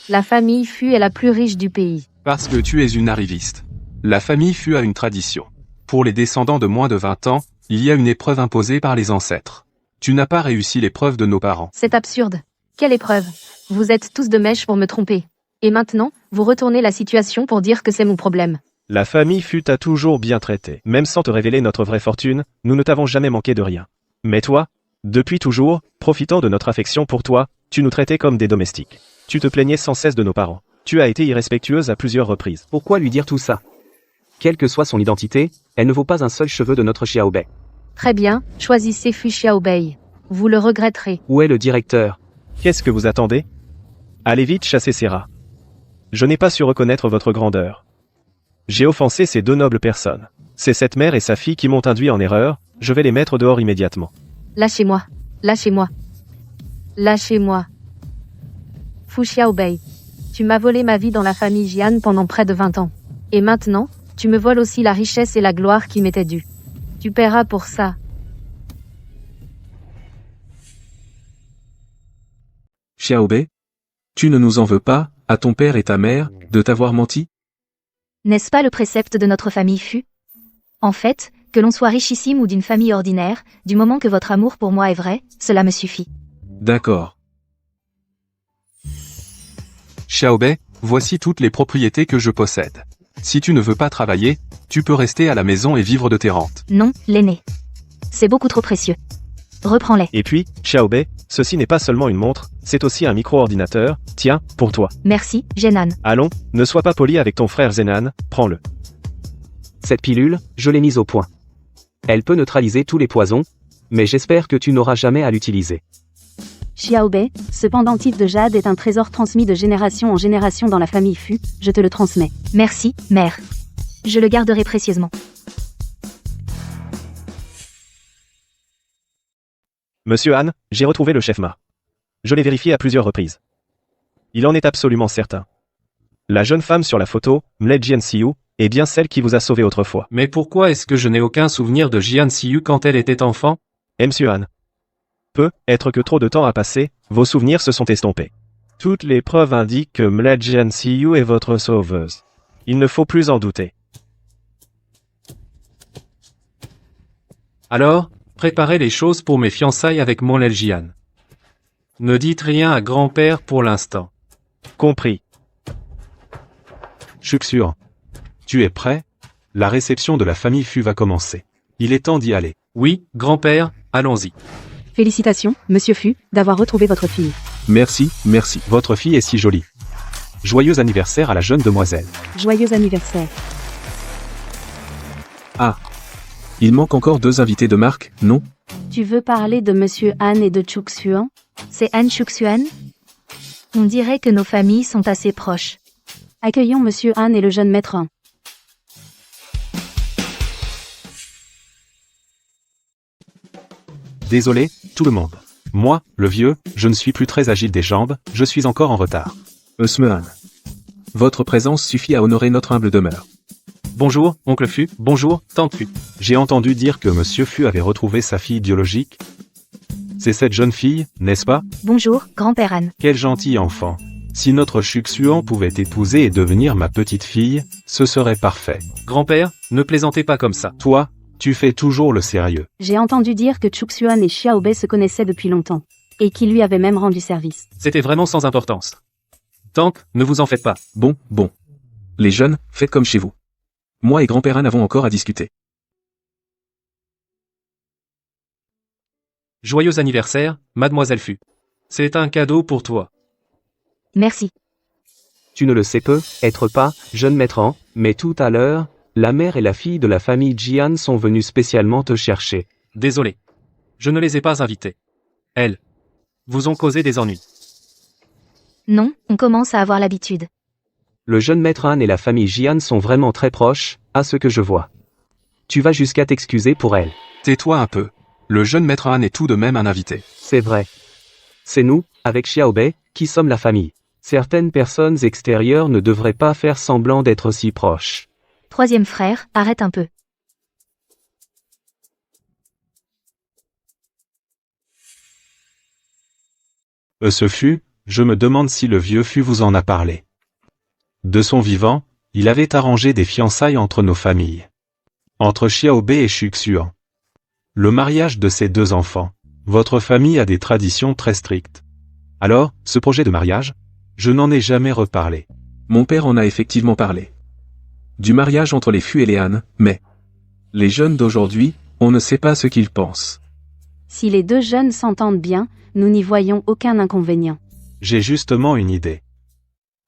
La famille Fu est la plus riche du pays. Parce que tu es une arriviste. La famille Fu a une tradition. Pour les descendants de moins de 20 ans, il y a une épreuve imposée par les ancêtres. Tu n'as pas réussi l'épreuve de nos parents. C'est absurde. Quelle épreuve? Vous êtes tous de mèche pour me tromper. Et maintenant, vous retournez la situation pour dire que c'est mon problème. La famille Fu t'a toujours bien traité. Même sans te révéler notre vraie fortune, nous ne t'avons jamais manqué de rien. Mais toi, depuis toujours, profitant de notre affection pour toi, tu nous traitais comme des domestiques. Tu te plaignais sans cesse de nos parents. Tu as été irrespectueuse à plusieurs reprises. Pourquoi lui dire tout ça? Quelle que soit son identité, elle ne vaut pas un seul cheveu de notre Xiaobei. Très bien, choisissez Fu Xiaobei. Vous le regretterez. Où est le directeur? Qu'est-ce que vous attendez? Allez vite chasser ces rats. Je n'ai pas su reconnaître votre grandeur. J'ai offensé ces deux nobles personnes. C'est cette mère et sa fille qui m'ont induit en erreur, je vais les mettre dehors immédiatement. Lâchez-moi. Lâchez-moi. Lâchez-moi. Fu Xiaobei. Tu m'as volé ma vie dans la famille Jian pendant près de 20 ans. Et maintenant, tu me voles aussi la richesse et la gloire qui m'étaient dues. Tu paieras pour ça. Xiaobei? Tu ne nous en veux pas, à ton père et ta mère, de t'avoir menti? N'est-ce pas le précepte de notre famille Fu? En fait, que l'on soit richissime ou d'une famille ordinaire, du moment que votre amour pour moi est vrai, cela me suffit. D'accord. Xiaobei, voici toutes les propriétés que je possède. Si tu ne veux pas travailler, tu peux rester à la maison et vivre de tes rentes. Non, l'aîné. C'est beaucoup trop précieux. Reprends-les. Et puis, Xiaobei, ceci n'est pas seulement une montre, c'est aussi un micro-ordinateur, tiens, pour toi. Merci, Jenan. Allons, ne sois pas poli avec ton frère Zenan, prends-le. Cette pilule, je l'ai mise au point. Elle peut neutraliser tous les poisons, mais j'espère que tu n'auras jamais à l'utiliser. Xiaobei, ce pendentif de jade est un trésor transmis de génération en génération dans la famille Fu, je te le transmets. Merci, mère. Je le garderai précieusement. Monsieur Han, j'ai retrouvé le chef Ma. Je l'ai vérifié à plusieurs reprises. Il en est absolument certain. La jeune femme sur la photo, Mle Jianxiu, est bien celle qui vous a sauvé autrefois. Mais pourquoi est-ce que je n'ai aucun souvenir de Jian Xiu quand elle était enfant? Monsieur Han. Peut être que trop de temps a passé, vos souvenirs se sont estompés. Toutes les preuves indiquent que Mle Jianxiu est votre sauveuse. Il ne faut plus en douter. Alors, préparez les choses pour mes fiançailles avec Mle Jian. Ne dites rien à grand-père pour l'instant. Compris. Shuxuan. Tu es prêt? La réception de la famille Fu va commencer. Il est temps d'y aller. Oui, grand-père, allons-y. Félicitations, monsieur Fu, d'avoir retrouvé votre fille. Merci, merci. Votre fille est si jolie. Joyeux anniversaire à la jeune demoiselle. Joyeux anniversaire. Ah. Il manque encore 2 invités de marque, non? Tu veux parler de monsieur Han et de Chuxuan? C'est Han Shuxuan? On dirait que nos familles sont assez proches. Accueillons monsieur Han et le jeune maître Han. Désolé, tout le monde. Moi, le vieux, je ne suis plus très agile des jambes, je suis encore en retard. Eusmehan. Votre présence suffit à honorer notre humble demeure. Bonjour, oncle Fu, bonjour, tante Fu. J'ai entendu dire que monsieur Fu avait retrouvé sa fille biologique. C'est cette jeune fille, n'est-ce pas? Bonjour, grand-père Han. Quel gentil enfant. Si notre Shuxuan pouvait t'épouser et devenir ma petite fille, ce serait parfait. Grand-père, ne plaisantez pas comme ça. Toi, tu fais toujours le sérieux. J'ai entendu dire que Chuxuan et Xiaobei se connaissaient depuis longtemps. Et qu'il lui avait même rendu service. C'était vraiment sans importance. Tante, ne vous en faites pas. Bon. Les jeunes, faites comme chez vous. Moi et grand-père Han avons encore à discuter. Joyeux anniversaire, mademoiselle Fu. C'est un cadeau pour toi. Merci. Tu ne le sais peut-être pas, jeune maître Han, mais tout à l'heure, la mère et la fille de la famille Jian sont venues spécialement te chercher. Désolé. Je ne les ai pas invités. Elles vous ont causé des ennuis. Non, on commence à avoir l'habitude. Le jeune maître Han et la famille Jian sont vraiment très proches, à ce que je vois. Tu vas jusqu'à t'excuser pour elle. Tais-toi un peu. Le jeune maître Han est tout de même un invité. C'est vrai. C'est nous, avec Xiaobei, qui sommes la famille. Certaines personnes extérieures ne devraient pas faire semblant d'être si proches. Troisième frère, arrête un peu. Ce fut, je me demande si le vieux Fu vous en a parlé. De son vivant, il avait arrangé des fiançailles entre nos familles. Entre Xiaobei et Shuxuan. Le mariage de ces 2 enfants. Votre famille a des traditions très strictes. Alors, ce projet de mariage? Je n'en ai jamais reparlé. Mon père en a effectivement parlé. Du mariage entre les Fu et les Han, mais... Les jeunes d'aujourd'hui, on ne sait pas ce qu'ils pensent. Si les 2 jeunes s'entendent bien, nous n'y voyons aucun inconvénient. J'ai justement une idée.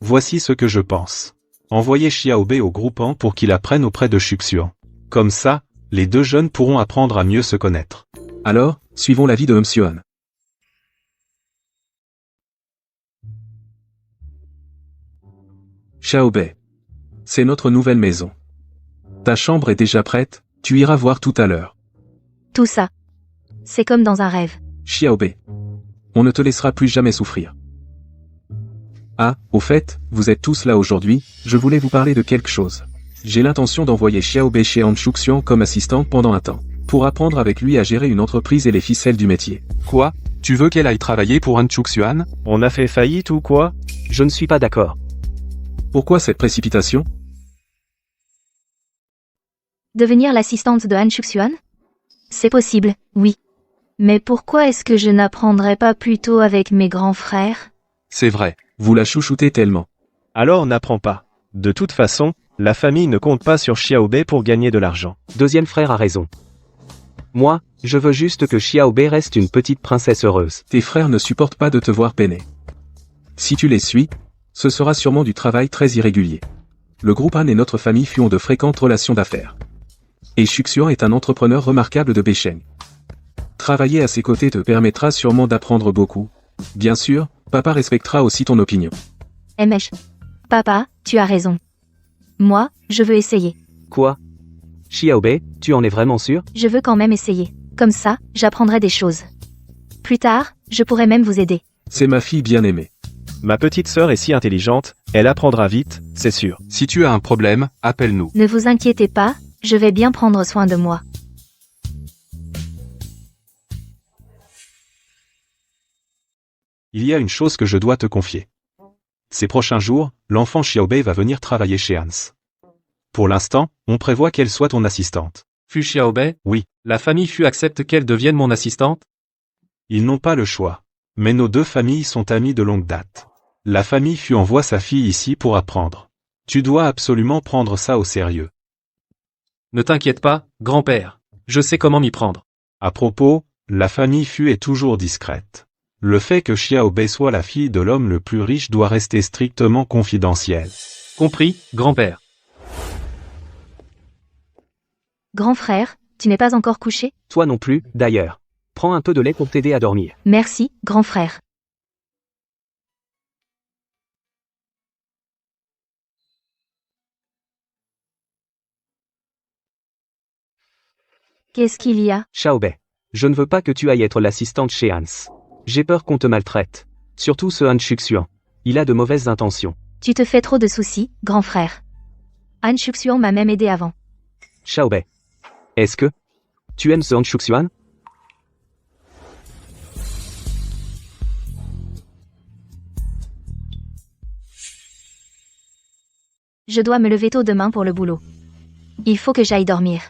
Voici ce que je pense. Envoyez Xiaobei au groupement pour qu'il apprenne auprès de Shuxuan. Comme ça, les 2 jeunes pourront apprendre à mieux se connaître. Alors, suivons l'avis de Monsieur Han. Xiaobei. C'est notre nouvelle maison. Ta chambre est déjà prête, tu iras voir tout à l'heure. Tout ça. C'est comme dans un rêve. Xiaobei. On ne te laissera plus jamais souffrir. Ah, au fait, vous êtes tous là aujourd'hui, je voulais vous parler de quelque chose. J'ai l'intention d'envoyer Xiaobei chez Han Shuxian comme assistante pendant un temps, pour apprendre avec lui à gérer une entreprise et les ficelles du métier. Quoi? Tu veux qu'elle aille travailler pour Han Shuxian? On a fait faillite ou quoi? Je ne suis pas d'accord. Pourquoi cette précipitation? Devenir l'assistante de Han Shuxian? C'est possible, oui. Mais pourquoi est-ce que je n'apprendrais pas plutôt avec mes grands frères? C'est vrai. Vous la chouchoutez tellement. Alors n'apprends pas. De toute façon, la famille ne compte pas sur Xiaobei pour gagner de l'argent. Deuxième frère a raison. Moi, je veux juste que Xiaobei reste une petite princesse heureuse. Tes frères ne supportent pas de te voir peiner. Si tu les suis, ce sera sûrement du travail très irrégulier. Le groupe Han et notre famille ont de fréquentes relations d'affaires. Et Shuxian est un entrepreneur remarquable de Beicheng. Travailler à ses côtés te permettra sûrement d'apprendre beaucoup. Bien sûr, papa respectera aussi ton opinion. Mh. Papa, tu as raison. Moi, je veux essayer. Quoi? Xiaobei, tu en es vraiment sûr? Je veux quand même essayer. Comme ça, j'apprendrai des choses. Plus tard, je pourrai même vous aider. C'est ma fille bien-aimée. Ma petite sœur est si intelligente, elle apprendra vite, c'est sûr. Si tu as un problème, appelle-nous. Ne vous inquiétez pas, je vais bien prendre soin de moi. Il y a une chose que je dois te confier. Ces prochains jours, l'enfant Xiaobei va venir travailler chez Hans. Pour l'instant, on prévoit qu'elle soit ton assistante. Fu Xiaobei? Oui. La famille Fu accepte qu'elle devienne mon assistante? Ils n'ont pas le choix. Mais nos deux familles sont amies de longue date. La famille Fu envoie sa fille ici pour apprendre. Tu dois absolument prendre ça au sérieux. Ne t'inquiète pas, grand-père. Je sais comment m'y prendre. À propos, la famille Fu est toujours discrète. Le fait que Xiaobei soit la fille de l'homme le plus riche doit rester strictement confidentiel. Compris, grand-père. Grand frère, tu n'es pas encore couché? Toi non plus, d'ailleurs. Prends un peu de lait pour t'aider à dormir. Merci, grand frère. Qu'est-ce qu'il y a? Xiaobei, je ne veux pas que tu ailles être l'assistante chez Hans. J'ai peur qu'on te maltraite. Surtout ce Han Shuxian. Il a de mauvaises intentions. Tu te fais trop de soucis, grand frère. Han Shuxian m'a même aidé avant. Xiaobei. Est-ce que tu aimes ce Han Shuxian? Je dois me lever tôt demain pour le boulot. Il faut que j'aille dormir.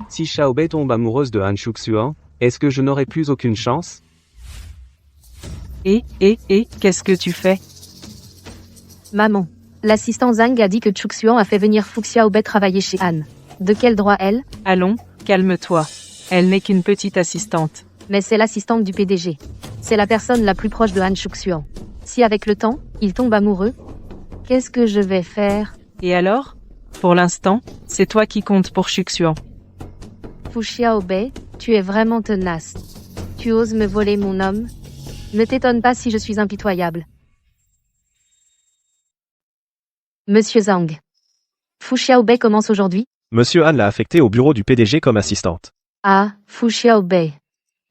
Si Xiaobei tombe amoureuse de Han Shuxian, est-ce que je n'aurai plus aucune chance? Et, qu'est-ce que tu fais? Maman. L'assistant Zhang a dit que Shuxian a fait venir Fu Xiaobei travailler chez Han. De quel droit elle? Allons, calme-toi. Elle n'est qu'une petite assistante. Mais c'est l'assistante du PDG. C'est la personne la plus proche de Han Shuxian. Si avec le temps, il tombe amoureux, qu'est-ce que je vais faire? Et alors? Pour l'instant, c'est toi qui comptes pour Shuxian. Fu Xiaobei, tu es vraiment tenace. Tu oses me voler mon homme? Ne t'étonne pas si je suis impitoyable. Monsieur Zhang. Fu Xiaobei commence aujourd'hui? Monsieur Han l'a affectée au bureau du PDG comme assistante. Ah, Fu Xiaobei.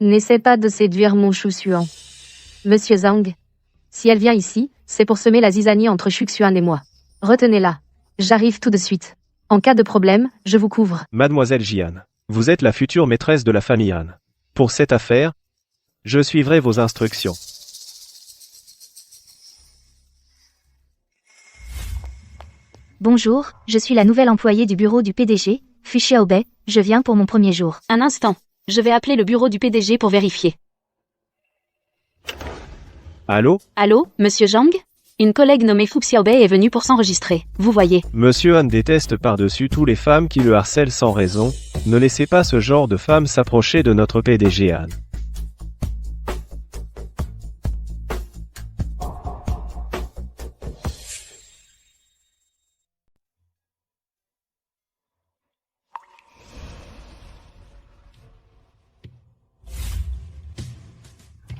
N'essaie pas de séduire mon Shuxian. Monsieur Zhang. Si elle vient ici, c'est pour semer la zizanie entre Shuxian et moi. Retenez-la. J'arrive tout de suite. En cas de problème, je vous couvre. Mademoiselle Jian, vous êtes la future maîtresse de la famille Han. Pour cette affaire, je suivrai vos instructions. Bonjour, je suis la nouvelle employée du bureau du PDG, Fu Xiaobei, je viens pour mon premier jour. Un instant, je vais appeler le bureau du PDG pour vérifier. Allô? Allô, monsieur Zhang? Une collègue nommée Fu Xiaobei est venue pour s'enregistrer, vous voyez. Monsieur Han déteste par-dessus tout les femmes qui le harcèlent sans raison. Ne laissez pas ce genre de femmes s'approcher de notre PDG Han.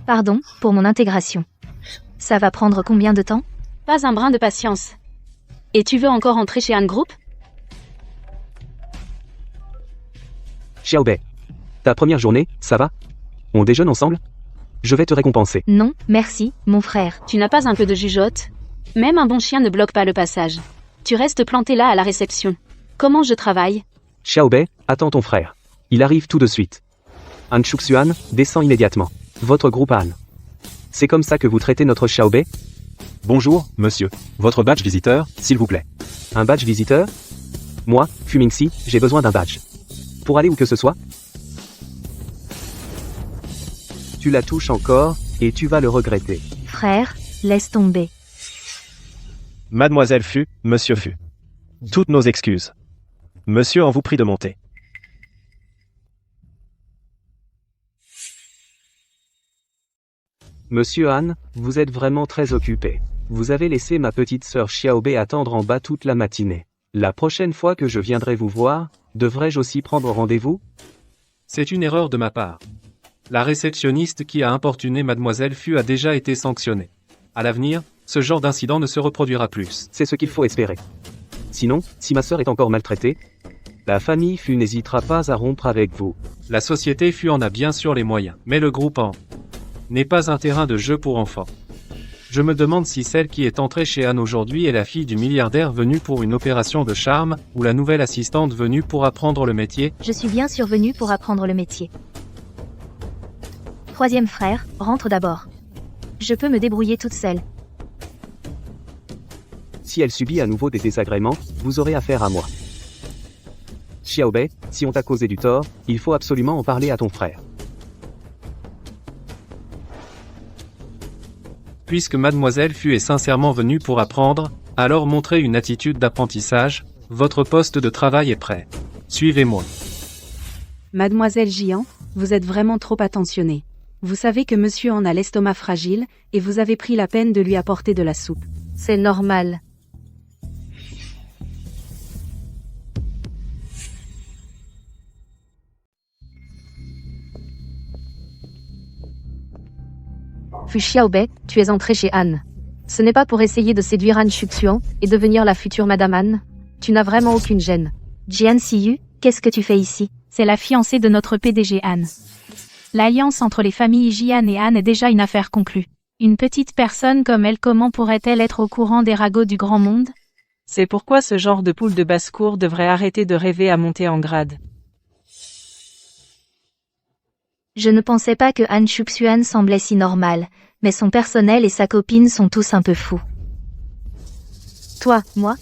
Pardon, pour mon intégration. Ça va prendre combien de temps? Pas un brin de patience. Et tu veux encore entrer chez Han Group? Xiaobei. Ta première journée, ça va? On déjeune ensemble? Je vais te récompenser. Non, merci, mon frère. Tu n'as pas un peu de jugeote? Même un bon chien ne bloque pas le passage. Tu restes planté là à la réception. Comment je travaille? Xiaobei, attends ton frère. Il arrive tout de suite. Han Shuxuan, descend immédiatement. Votre groupe Han. C'est comme ça que vous traitez notre Xiaobei? Bonjour, monsieur. Votre badge visiteur, s'il vous plaît. Un badge visiteur? Moi, Fu Mingxi, j'ai besoin d'un badge. Pour aller où que ce soit? Tu la touches encore, et tu vas le regretter. Frère, laisse tomber. Mademoiselle Fu, monsieur Fu. Toutes nos excuses. Monsieur en vous prie de monter. Monsieur Han, vous êtes vraiment très occupé. Vous avez laissé ma petite sœur Xiaobei attendre en bas toute la matinée. La prochaine fois que je viendrai vous voir, devrais-je aussi prendre rendez-vous? C'est une erreur de ma part. La réceptionniste qui a importuné Mademoiselle Fu a déjà été sanctionnée. À l'avenir, ce genre d'incident ne se reproduira plus. C'est ce qu'il faut espérer. Sinon, si ma sœur est encore maltraitée, la famille Fu n'hésitera pas à rompre avec vous. La société Fu en a bien sûr les moyens, mais le groupe Han n'est pas un terrain de jeu pour enfants. Je me demande si celle qui est entrée chez Han aujourd'hui est la fille du milliardaire venu pour une opération de charme, ou la nouvelle assistante venue pour apprendre le métier. Je suis bien survenue pour apprendre le métier. Troisième frère, rentre d'abord. Je peux me débrouiller toute seule. Si elle subit à nouveau des désagréments, vous aurez affaire à moi. Xiaobei, si on t'a causé du tort, il faut absolument en parler à ton frère. Puisque Mademoiselle Fu est sincèrement venue pour apprendre, alors montrez une attitude d'apprentissage, votre poste de travail est prêt. Suivez-moi. Mademoiselle Jian, vous êtes vraiment trop attentionnée. Vous savez que monsieur en a l'estomac fragile, et vous avez pris la peine de lui apporter de la soupe. C'est normal. Fu Xiaobei, tu es entré chez Han. Ce n'est pas pour essayer de séduire Han Shuxuan et devenir la future Madame Han. Tu n'as vraiment aucune gêne. Jian Siyu, qu'est-ce que tu fais ici? C'est la fiancée de notre PDG Han. L'alliance entre les familles Jian et Han est déjà une affaire conclue. Une petite personne comme elle, comment pourrait-elle être au courant des ragots du grand monde? C'est pourquoi ce genre de poule de basse-cour devrait arrêter de rêver à monter en grade. Je ne pensais pas que Han Shuxuan semblait si normal, mais son personnel et sa copine sont tous un peu fous. Toi, moi?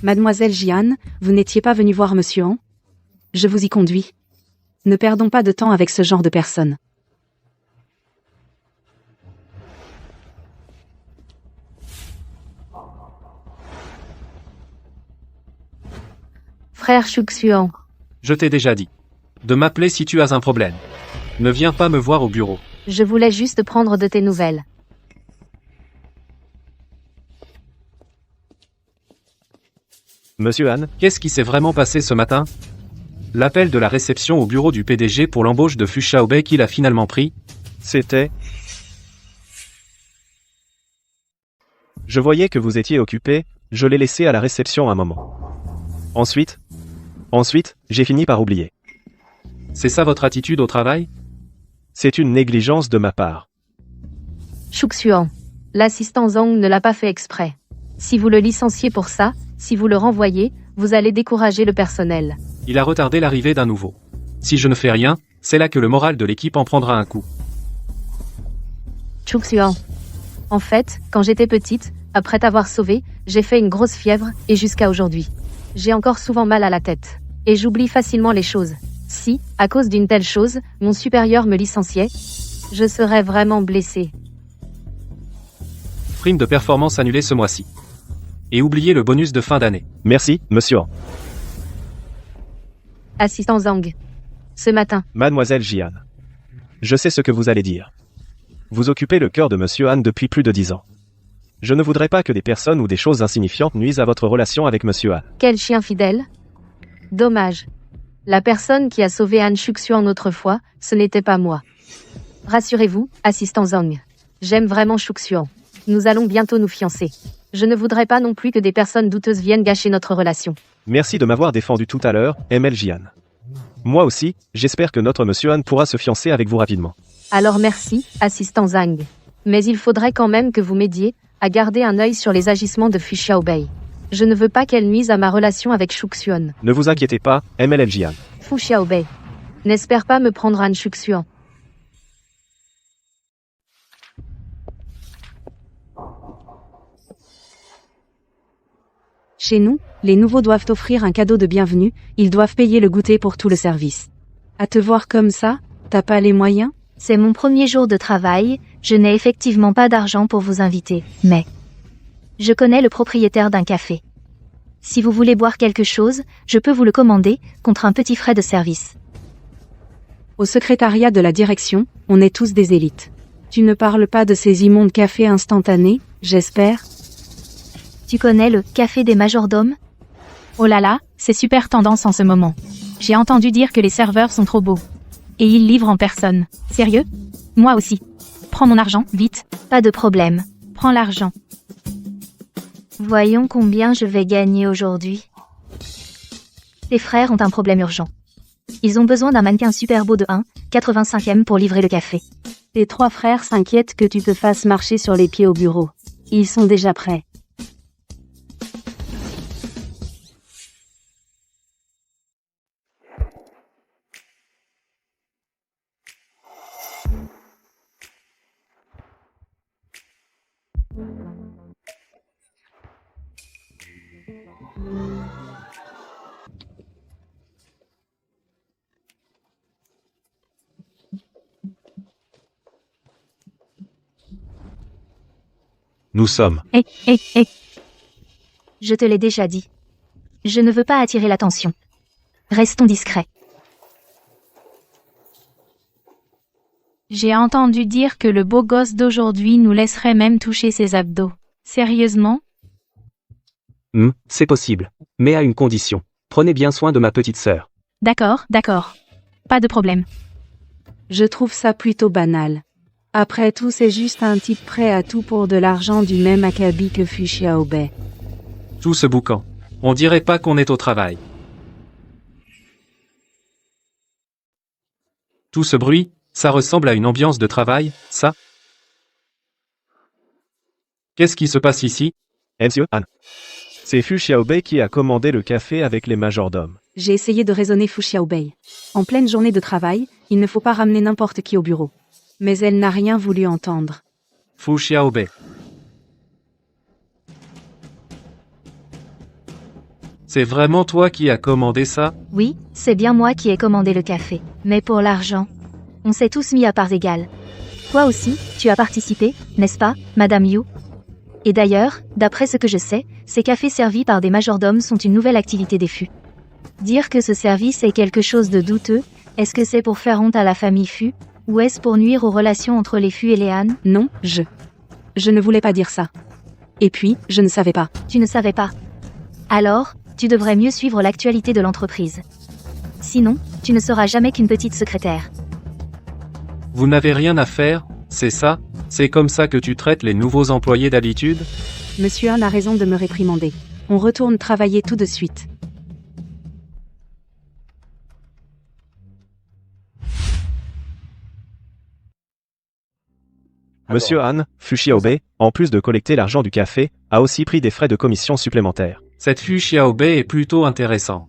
Mademoiselle Jian, vous n'étiez pas venue voir monsieur Han? Je vous y conduis. Ne perdons pas de temps avec ce genre de personnes. Frère Shuxuan. Je t'ai déjà dit de m'appeler si tu as un problème. Ne viens pas me voir au bureau. Je voulais juste prendre de tes nouvelles. Monsieur Han, Qu'est-ce qui s'est vraiment passé ce matin? L'appel de la réception au bureau du PDG pour l'embauche de Fu Xiaobei qu'il a finalement pris? c'était... Je voyais que vous étiez occupé, je l'ai laissé à la réception un moment. Ensuite, j'ai fini par oublier. C'est ça votre attitude au travail? C'est une négligence de ma part. Shuxuan. L'assistant Zhang ne l'a pas fait exprès. Si vous le licenciez pour ça, si vous le renvoyez, vous allez décourager le personnel. Il a retardé l'arrivée d'un nouveau. Si je ne fais rien, c'est là que le moral de l'équipe en prendra un coup. Shuxuan. En fait, quand j'étais petite, après t'avoir sauvé, j'ai fait une grosse fièvre, et jusqu'à aujourd'hui. J'ai encore souvent mal à la tête. Et j'oublie facilement les choses. Si, à cause d'une telle chose, mon supérieur me licenciait, je serais vraiment blessée. Prime de performance annulée ce mois-ci. Et oubliez le bonus de fin d'année. Merci, monsieur Han. Assistant Zhang. Ce matin, Mademoiselle Jian. Je sais ce que vous allez dire. Vous occupez le cœur de monsieur Han depuis plus de 10 ans. Je ne voudrais pas que des personnes ou des choses insignifiantes nuisent à votre relation avec monsieur Han. quel chien fidèle. Dommage. La personne qui a sauvé Han Shuxuan autrefois, ce n'était pas moi. Rassurez-vous, assistant Zhang. J'aime vraiment Shuxuan. Nous allons bientôt nous fiancer. Je ne voudrais pas non plus que des personnes douteuses viennent gâcher notre relation. Merci de m'avoir défendu tout à l'heure, ML Jian. Moi aussi, j'espère que notre monsieur Han pourra se fiancer avec vous rapidement. Alors merci, assistant Zhang. Mais il faudrait quand même que vous m'aidiez à garder un œil sur les agissements de Fu Xiaobei. Je ne veux pas qu'elle nuise à ma relation avec Shuxuan. Ne vous inquiétez pas, ML Jian. Fu Xiaobei. N'espère pas me prendre un Shuxuan. Chez nous, les nouveaux doivent offrir un cadeau de bienvenue, ils doivent payer le goûter pour tout le service. À te voir comme ça, t'as pas les moyens? C'est mon premier jour de travail, je n'ai effectivement pas d'argent pour vous inviter, mais je connais le propriétaire d'un café. Si vous voulez boire quelque chose, je peux vous le commander, contre un petit frais de service. Au secrétariat de la direction, on est tous des élites. Tu ne parles pas de ces immondes cafés instantanés, j'espère? Tu connais le café des majordomes? Oh là là, c'est super tendance en ce moment. J'ai entendu dire que les serveurs sont trop beaux. Et ils livrent en personne. Sérieux? Moi aussi. Prends mon argent, vite. Pas de problème. Prends l'argent. Voyons combien je vais gagner aujourd'hui. Tes frères ont un problème urgent. Ils ont besoin d'un mannequin super beau de 1,85 pour livrer le café. Tes 3 frères s'inquiètent que tu te fasses marcher sur les pieds au bureau. Ils sont déjà prêts. Nous sommes. Hé. Je te l'ai déjà dit. Je ne veux pas attirer l'attention. Restons discrets. J'ai entendu dire que le beau gosse d'aujourd'hui nous laisserait même toucher ses abdos. Sérieusement? C'est possible. Mais à une condition. Prenez bien soin de ma petite sœur. D'accord. Pas de problème. Je trouve ça plutôt banal. Après tout, c'est juste un type prêt à tout pour de l'argent du même acabit que Fu Xiaobei. Tout ce boucan. On dirait pas qu'on est au travail. Tout ce bruit, ça ressemble à une ambiance de travail, ça? Qu'est-ce qui se passe ici? Monsieur Han. C'est Fu Xiaobei qui a commandé le café avec les majordomes. J'ai essayé de raisonner Fu Xiaobei. En pleine journée de travail, il ne faut pas ramener n'importe qui au bureau. Mais elle n'a rien voulu entendre. Fu Xiaobei. C'est vraiment toi qui as commandé ça? Oui, c'est bien moi qui ai commandé le café. Mais pour l'argent, on s'est tous mis à parts égales. Toi aussi, tu as participé, n'est-ce pas, Madame Yu? Et d'ailleurs, d'après ce que je sais, ces cafés servis par des majordomes sont une nouvelle activité des Fu. Dire que ce service est quelque chose de douteux, est-ce que c'est pour faire honte à la famille Fu? Ou est-ce pour nuire aux relations entre les Fu et les Han? Non, je ne voulais pas dire ça. Et puis, je ne savais pas. Tu ne savais pas. Alors, tu devrais mieux suivre l'actualité de l'entreprise. Sinon, tu ne seras jamais qu'une petite secrétaire. Vous n'avez rien à faire, c'est ça? C'est comme ça que tu traites les nouveaux employés d'habitude? Monsieur Han a raison de me réprimander. On retourne travailler tout de suite. Monsieur Han, Fu Xiaobei, en plus de collecter l'argent du café, a aussi pris des frais de commission supplémentaires. Cette Fu Xiaobei est plutôt intéressant.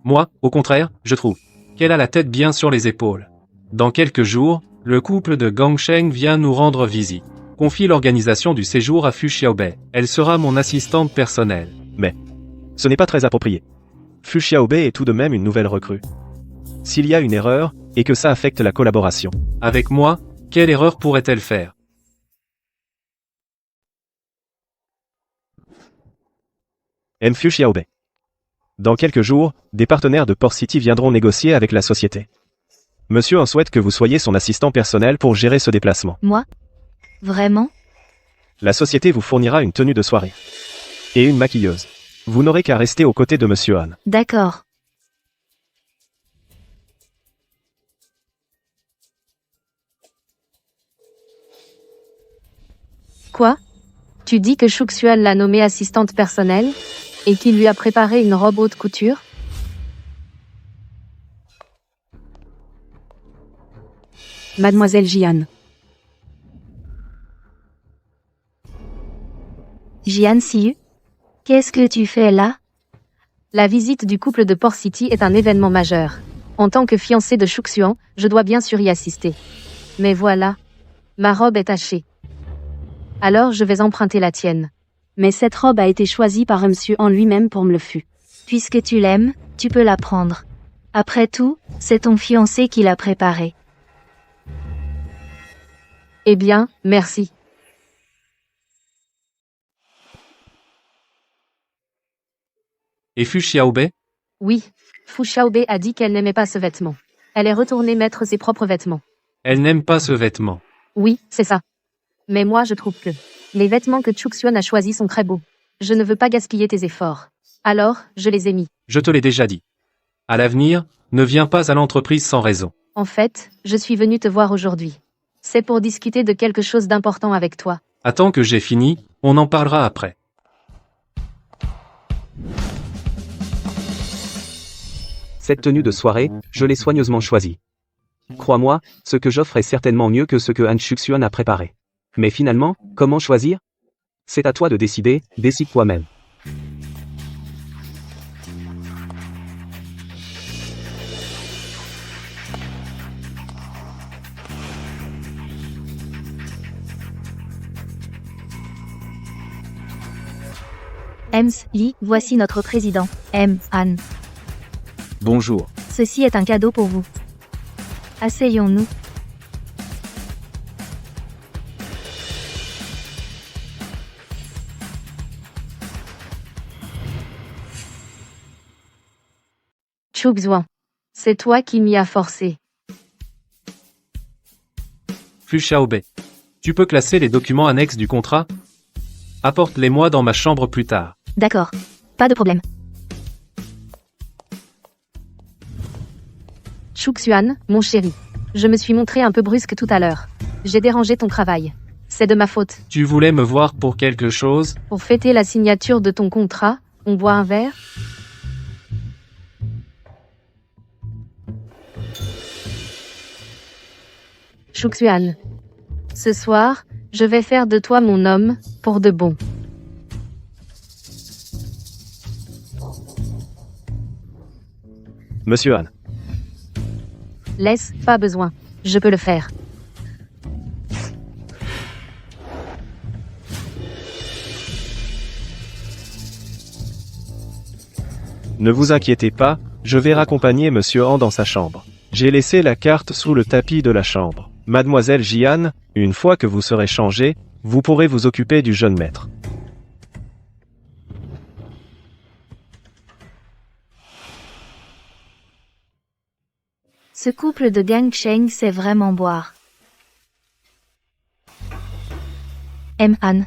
Moi, au contraire, je trouve qu'elle a la tête bien sur les épaules. Dans quelques jours, le couple de Gangsheng vient nous rendre visite. Confie l'organisation du séjour à Fu Xiaobei. Elle sera mon assistante personnelle. Mais ce n'est pas très approprié. Fu Xiaobei est tout de même une nouvelle recrue. S'il y a une erreur, et que ça affecte la collaboration. Avec moi, quelle erreur pourrait-elle faire? Fu Xiaobei. Dans quelques jours, des partenaires de Port City viendront négocier avec la société. Monsieur en souhaite que vous soyez son assistant personnel pour gérer ce déplacement. Moi? Vraiment? La société vous fournira une tenue de soirée. Et une maquilleuse. Vous n'aurez qu'à rester aux côtés de Monsieur Han. D'accord. Quoi? Tu dis que Shuxuan l'a nommée assistante personnelle? Et qu'il lui a préparé une robe haute couture? Mademoiselle Jian. Jian Siyu? Qu'est-ce que tu fais là? La visite du couple de Port City est un événement majeur. En tant que fiancée de Shuxuan, je dois bien sûr y assister. Mais voilà. Ma robe est tachée. Alors je vais emprunter la tienne. Mais cette robe a été choisie par monsieur en lui-même pour me le fût. Puisque tu l'aimes, tu peux la prendre. Après tout, c'est ton fiancé qui l'a préparée. Eh bien, merci. Et Fu Xiaobei? Oui, Fu Xiaobei a dit qu'elle n'aimait pas ce vêtement. Elle est retournée mettre ses propres vêtements. Elle n'aime pas ce vêtement. Oui, c'est ça. Mais moi je trouve que les vêtements que Shuxuan a choisis sont très beaux. Je ne veux pas gaspiller tes efforts. Alors, je les ai mis. Je te l'ai déjà dit. À l'avenir, ne viens pas à l'entreprise sans raison. En fait, je suis venue te voir aujourd'hui. C'est pour discuter de quelque chose d'important avec toi. Attends que j'ai fini, on en parlera après. Cette tenue de soirée, je l'ai soigneusement choisie. Crois-moi, ce que j'offre est certainement mieux que ce que Han Shuxuan a préparé. Mais finalement, comment choisir? C'est à toi de décider, décide toi-même. Ems, Lee, voici notre président, M. Han. Bonjour. Ceci est un cadeau pour vous. Asseyons-nous. Shuxuan. C'est toi qui m'y as forcé. Fu Xiaobei. Tu peux classer les documents annexes du contrat? Apporte-les-moi dans ma chambre plus tard. D'accord. Pas de problème. Shuxuan, mon chéri. Je me suis montré un peu brusque tout à l'heure. J'ai dérangé ton travail. C'est de ma faute. Tu voulais me voir pour quelque chose? Pour fêter la signature de ton contrat, on boit un verre? Shuxuan. Ce soir, je vais faire de toi mon homme, pour de bon. Monsieur Han. Laisse, pas besoin. Je peux le faire. Ne vous inquiétez pas, je vais raccompagner Monsieur Han dans sa chambre. J'ai laissé la carte sous le tapis de la chambre. Mademoiselle Jian, une fois que vous serez changée, vous pourrez vous occuper du jeune maître. Ce couple de Gangsheng sait vraiment boire. M. Han.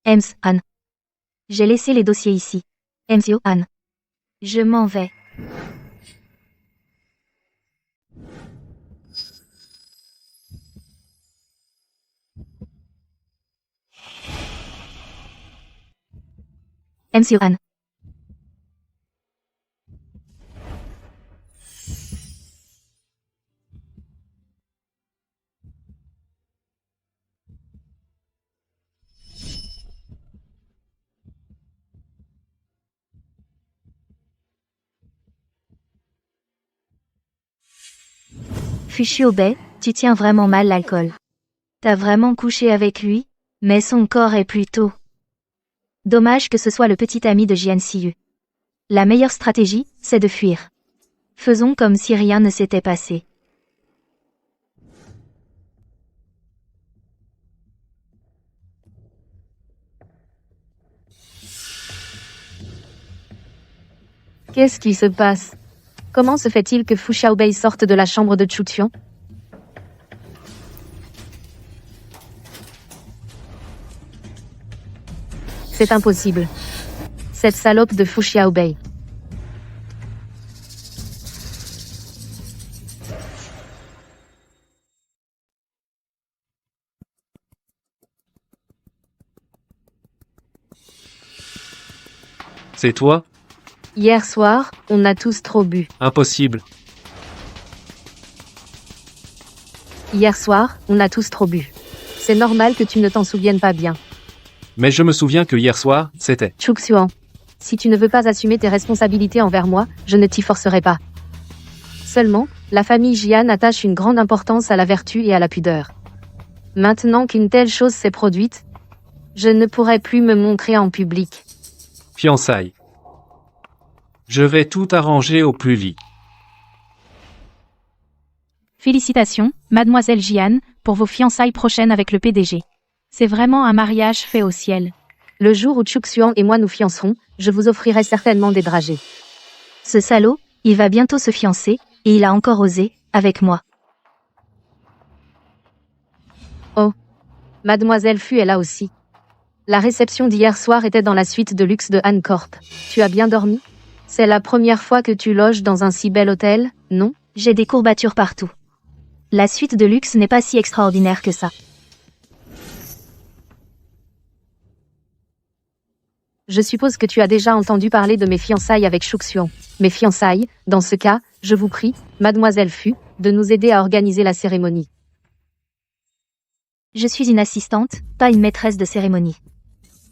Ems Han. J'ai laissé les dossiers ici. Ems Han. Je m'en vais. Ems Han. Fu Xiaobei, tu tiens vraiment mal l'alcool. T'as vraiment couché avec lui, mais son corps est plutôt... Dommage que ce soit le petit ami de Jian Siyu. La meilleure stratégie, c'est de fuir. Faisons comme si rien ne s'était passé. Qu'est-ce qui se passe? Comment se fait-il que Fu Xiaobei sorte de la chambre de Shuxuan? C'est impossible. Cette salope de Fu Xiaobei. C'est toi? Hier soir, on a tous trop bu. Impossible. Hier soir, on a tous trop bu. C'est normal que tu ne t'en souviennes pas bien. Mais je me souviens que hier soir, c'était... Chuxuan, si tu ne veux pas assumer tes responsabilités envers moi, je ne t'y forcerai pas. Seulement, la famille Jian attache une grande importance à la vertu et à la pudeur. Maintenant qu'une telle chose s'est produite, je ne pourrai plus me montrer en public. Fiançailles. Je vais tout arranger au plus vite. Félicitations, mademoiselle Jian, pour vos fiançailles prochaines avec le PDG. C'est vraiment un mariage fait au ciel. Le jour où Chuxuan et moi nous fiancerons, je vous offrirai certainement des dragées. Ce salaud, il va bientôt se fiancer, et il a encore osé, avec moi. Oh. Mademoiselle Fu est là aussi. La réception d'hier soir était dans la suite de luxe de Han Corp. Tu as bien dormi? C'est la première fois que tu loges dans un si bel hôtel, non? J'ai des courbatures partout. La suite de luxe n'est pas si extraordinaire que ça. Je suppose que tu as déjà entendu parler de mes fiançailles avec Chuxuan. Mes fiançailles, dans ce cas, je vous prie, mademoiselle Fu, de nous aider à organiser la cérémonie. Je suis une assistante, pas une maîtresse de cérémonie.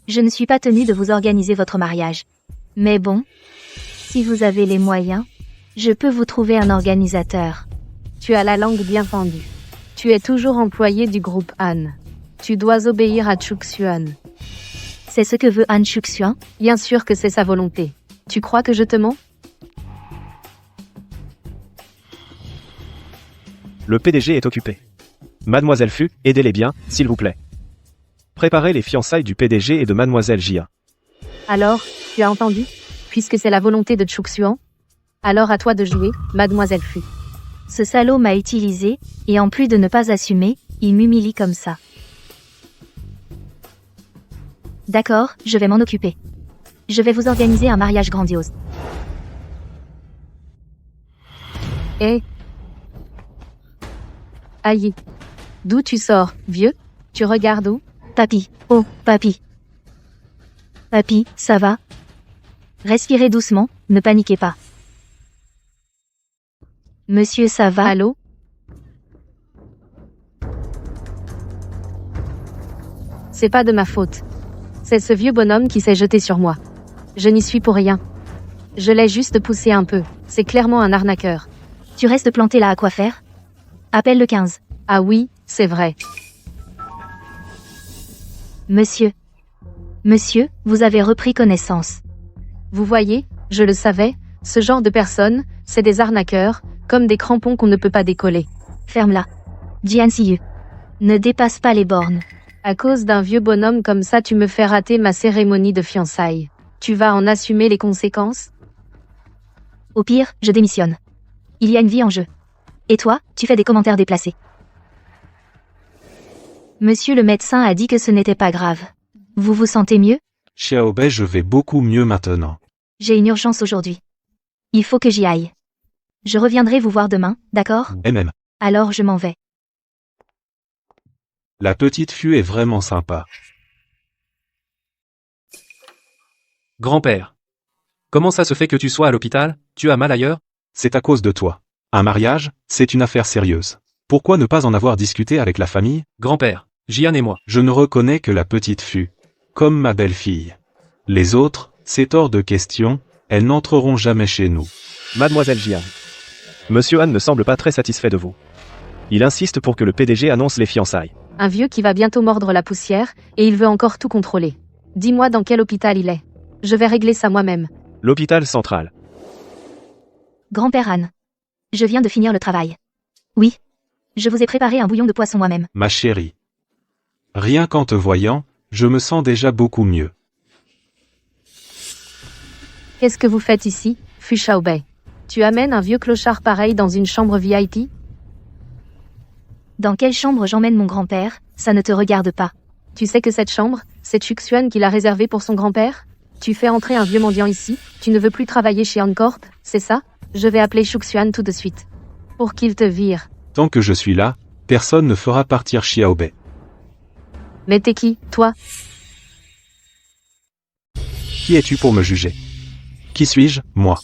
Je ne suis pas tenue de vous organiser votre mariage. Mais bon, si vous avez les moyens, je peux vous trouver un organisateur. Tu as la langue bien pendue. Tu es toujours employé du groupe Han. Tu dois obéir à Chuxuan. C'est ce que veut Han Chuxuan? Bien sûr que c'est sa volonté. Tu crois que je te mens? Le PDG est occupé. Mademoiselle Fu, aidez-les bien, s'il vous plaît. Préparez les fiançailles du PDG et de Mademoiselle Jia. Alors, tu as entendu? Puisque c'est la volonté de Chuxuan, alors à toi de jouer, mademoiselle Fu. Ce salaud m'a utilisé, et en plus de ne pas assumer, il m'humilie comme ça. D'accord, je vais m'en occuper. Je vais vous organiser un mariage grandiose. Hé. Aïe. D'où tu sors, vieux? Tu regardes où? Papy. Oh, papy. Papy, ça va? Respirez doucement, ne paniquez pas. Monsieur, ça va? Allô? C'est pas de ma faute. C'est ce vieux bonhomme qui s'est jeté sur moi. Je n'y suis pour rien. Je l'ai juste poussé un peu. C'est clairement un arnaqueur. Tu restes planté là à quoi faire? Appelle le 15. Ah oui, c'est vrai. Monsieur. Monsieur, vous avez repris connaissance. Vous voyez, je le savais, ce genre de personnes, c'est des arnaqueurs, comme des crampons qu'on ne peut pas décoller. Ferme-la. Jian Siyu. Ne dépasse pas les bornes. À cause d'un vieux bonhomme comme ça, tu me fais rater ma cérémonie de fiançailles. Tu vas en assumer les conséquences? Au pire, je démissionne. Il y a une vie en jeu. Et toi, tu fais des commentaires déplacés. Monsieur le médecin a dit que ce n'était pas grave. Vous vous sentez mieux? Xiaobei, je vais beaucoup mieux maintenant. J'ai une urgence aujourd'hui. Il faut que j'y aille. Je reviendrai vous voir demain, d'accord? MM. Alors je m'en vais. La petite Fu est vraiment sympa. Grand-père. Comment ça se fait que tu sois à l'hôpital? Tu as mal ailleurs? C'est à cause de toi. Un mariage, c'est une affaire sérieuse. Pourquoi ne pas en avoir discuté avec la famille? Grand-père, Jian et moi. Je ne reconnais que la petite Fu. Comme ma belle-fille. Les autres, c'est hors de question, elles n'entreront jamais chez nous. Mademoiselle Jian. Monsieur Han ne semble pas très satisfait de vous. Il insiste pour que le PDG annonce les fiançailles. Un vieux qui va bientôt mordre la poussière, et il veut encore tout contrôler. Dis-moi dans quel hôpital il est. Je vais régler ça moi-même. L'hôpital central. Grand-père Han. Je viens de finir le travail. Oui. Je vous ai préparé un bouillon de poisson moi-même. Ma chérie. Rien qu'en te voyant, je me sens déjà beaucoup mieux. Qu'est-ce que vous faites ici, Fu Xiaobei? Tu amènes un vieux clochard pareil dans une chambre VIP? Dans quelle chambre j'emmène mon grand-père, ça ne te regarde pas. Tu sais que cette chambre, c'est Chuxuan qui l'a réservée pour son grand-père? Tu fais entrer un vieux mendiant ici, tu ne veux plus travailler chez Hancorp, c'est ça? Je vais appeler Chuxuan tout de suite. Pour qu'il te vire. Tant que je suis là, personne ne fera partir Xiaobei. Mais t'es qui, toi? Qui es-tu pour me juger? Qui suis-je, moi?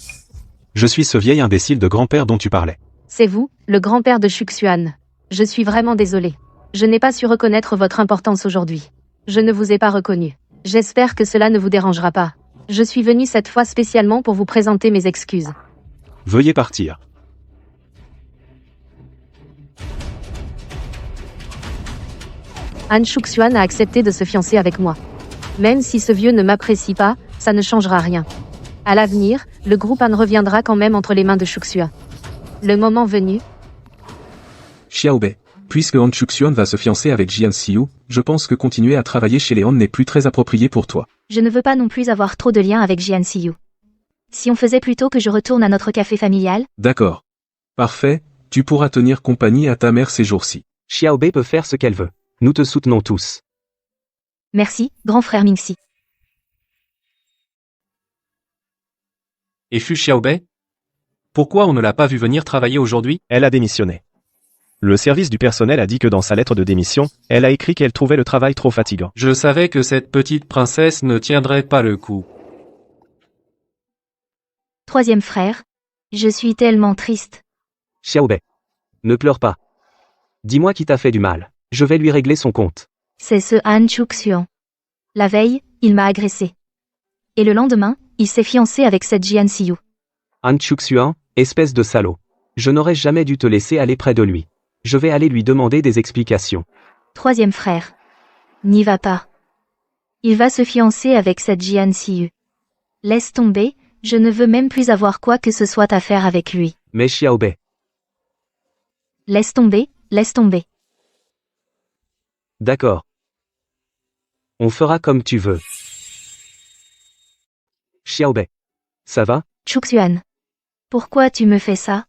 Je suis ce vieil imbécile de grand-père dont tu parlais. C'est vous, le grand-père de Chuxuan. Je suis vraiment désolé. Je n'ai pas su reconnaître votre importance aujourd'hui. Je ne vous ai pas reconnu. J'espère que cela ne vous dérangera pas. Je suis venu cette fois spécialement pour vous présenter mes excuses. Veuillez partir. Han Chuxuan a accepté de se fiancer avec moi. Même si ce vieux ne m'apprécie pas, ça ne changera rien. À l'avenir, le groupe Han reviendra quand même entre les mains de Chuxuan. Le moment venu, Xiaobei. Puisque Han Chuxuan va se fiancer avec Jian Xiu, je pense que continuer à travailler chez les Han n'est plus très approprié pour toi. Je ne veux pas non plus avoir trop de liens avec Jian Xiu. Si on faisait plutôt que je retourne à notre café familial? D'accord. Parfait, tu pourras tenir compagnie à ta mère ces jours-ci. Xiaobei peut faire ce qu'elle veut. Nous te soutenons tous. Merci, grand frère Mingxi. Et Fu Xiaobei? Pourquoi on ne l'a pas vu venir travailler aujourd'hui? Elle a démissionné. Le service du personnel a dit que dans sa lettre de démission, elle a écrit qu'elle trouvait le travail trop fatigant. Je savais que cette petite princesse ne tiendrait pas le coup. Troisième frère. Je suis tellement triste. Xiaobei. Ne pleure pas. Dis-moi qui t'a fait du mal. Je vais lui régler son compte. C'est ce Han Chuxuan. La veille, il m'a agressé. Et le lendemain, il s'est fiancé avec cette Jian Xiu. Han Chuxuan, espèce de salaud. Je n'aurais jamais dû te laisser aller près de lui. Je vais aller lui demander des explications. Troisième frère. N'y va pas. Il va se fiancer avec cette Jian Xiu. Laisse tomber, je ne veux même plus avoir quoi que ce soit à faire avec lui. Mais Xiaobei. Laisse tomber, laisse tomber. D'accord. On fera comme tu veux. Xiaobei. Ça va? Chuxuan. Pourquoi tu me fais ça?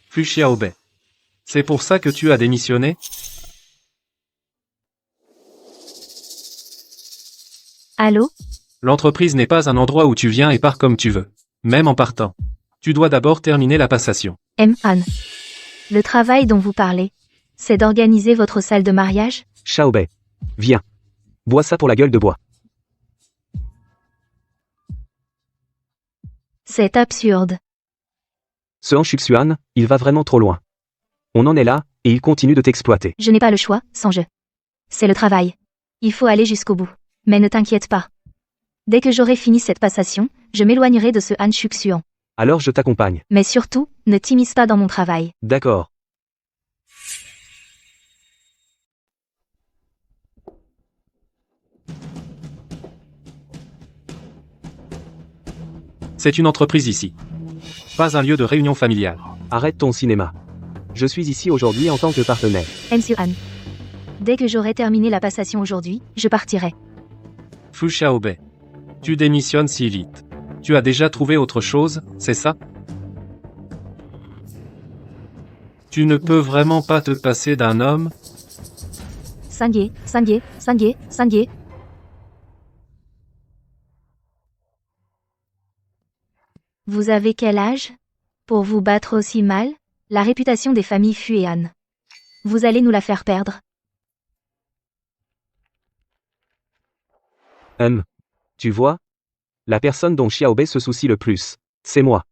Fu Xiaobei. C'est pour ça que tu as démissionné? Allô? L'entreprise n'est pas un endroit où tu viens et pars comme tu veux. Même en partant. Tu dois d'abord terminer la passation. Han. Le travail dont vous parlez, c'est d'organiser votre salle de mariage? Xiaobei. Viens. Bois ça pour la gueule de bois. C'est absurde. Ce Han Chuxuan, il va vraiment trop loin. On en est là, et il continue de t'exploiter. Je n'ai pas le choix, sans jeu. C'est le travail. Il faut aller jusqu'au bout. Mais ne t'inquiète pas. Dès que j'aurai fini cette passation, je m'éloignerai de ce Han Chuxuan. Alors je t'accompagne. Mais surtout, ne t'immisce pas dans mon travail. D'accord. C'est une entreprise ici. Pas un lieu de réunion familiale. Arrête ton cinéma. Je suis ici aujourd'hui en tant que partenaire. Han. Dès que j'aurai terminé la passation aujourd'hui, je partirai. Fu Xiaobei. Tu démissionnes si vite. Tu as déjà trouvé autre chose, c'est ça? Tu ne peux vraiment pas te passer d'un homme? Sanguier. Vous avez quel âge? Pour vous battre aussi mal? La réputation des familles Fu et Han. Vous allez nous la faire perdre. Tu vois? La personne dont Xiaobei se soucie le plus, c'est moi.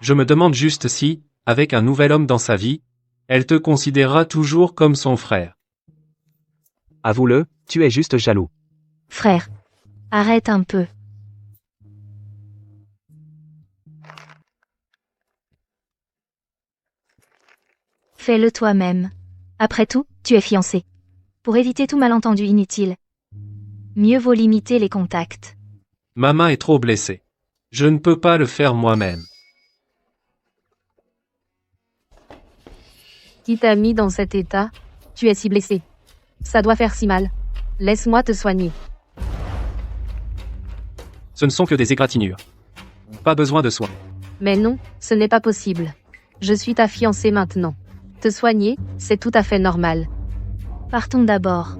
Je me demande juste si, avec un nouvel homme dans sa vie, elle te considérera toujours comme son frère. Avoue-le, tu es juste jaloux. Frère. Arrête un peu. Fais-le toi-même. Après tout, tu es fiancé. Pour éviter tout malentendu inutile, mieux vaut limiter les contacts. Ma main est trop blessée. Je ne peux pas le faire moi-même. Qui t'a mis dans cet état? Tu es si blessé. Ça doit faire si mal. Laisse-moi te soigner. Ce ne sont que des égratignures. Pas besoin de soins. Mais non, ce n'est pas possible. Je suis ta fiancée maintenant. Te soigner, c'est tout à fait normal. Partons d'abord.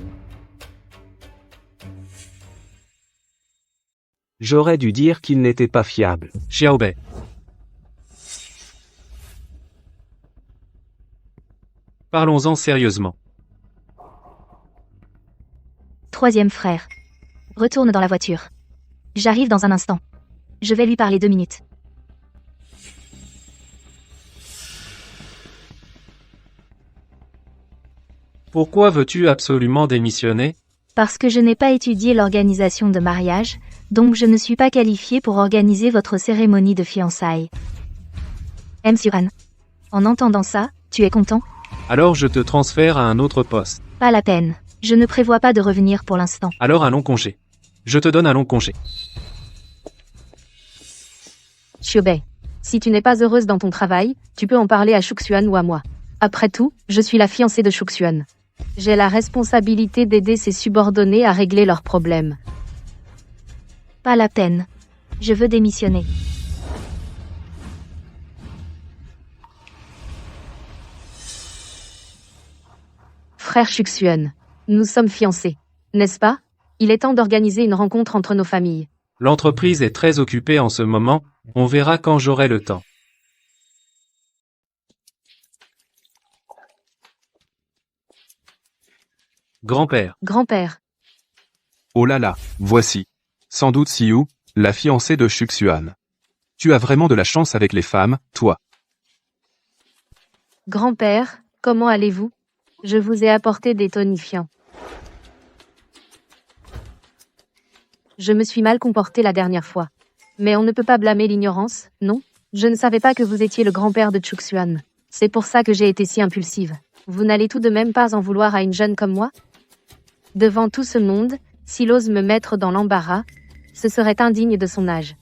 J'aurais dû dire qu'il n'était pas fiable. Xiaobei. Parlons-en sérieusement. Troisième frère. Retourne dans la voiture. J'arrive dans un instant. Je vais lui parler 2 minutes. Pourquoi veux-tu absolument démissionner? Parce que je n'ai pas étudié l'organisation de mariage, donc je ne suis pas qualifié pour organiser votre cérémonie de fiançailles. M. Suran. En entendant ça, tu es content? Alors je te transfère à un autre poste. Pas la peine. Je ne prévois pas de revenir pour l'instant. Alors un long congé. Je te donne un long congé. Xiaobei. Si tu n'es pas heureuse dans ton travail, tu peux en parler à Shuxuan ou à moi. Après tout, je suis la fiancée de Shuxuan. J'ai la responsabilité d'aider ses subordonnés à régler leurs problèmes. Pas la peine. Je veux démissionner. Frère Shuxuan. Nous sommes fiancés. N'est-ce pas? Il est temps d'organiser une rencontre entre nos familles. L'entreprise est très occupée en ce moment, on verra quand j'aurai le temps. Grand-père. Grand-père. Oh là là, voici. Sans doute Siou, la fiancée de Shuxuan. Tu as vraiment de la chance avec les femmes, toi. Grand-père, comment allez-vous? Je vous ai apporté des tonifiants. Je me suis mal comporté la dernière fois. Mais on ne peut pas blâmer l'ignorance, non? Je ne savais pas que vous étiez le grand-père de Shuxuan. C'est pour ça que j'ai été si impulsive. Vous n'allez tout de même pas en vouloir à une jeune comme moi? Devant tout ce monde, s'il ose me mettre dans l'embarras, ce serait indigne de son âge.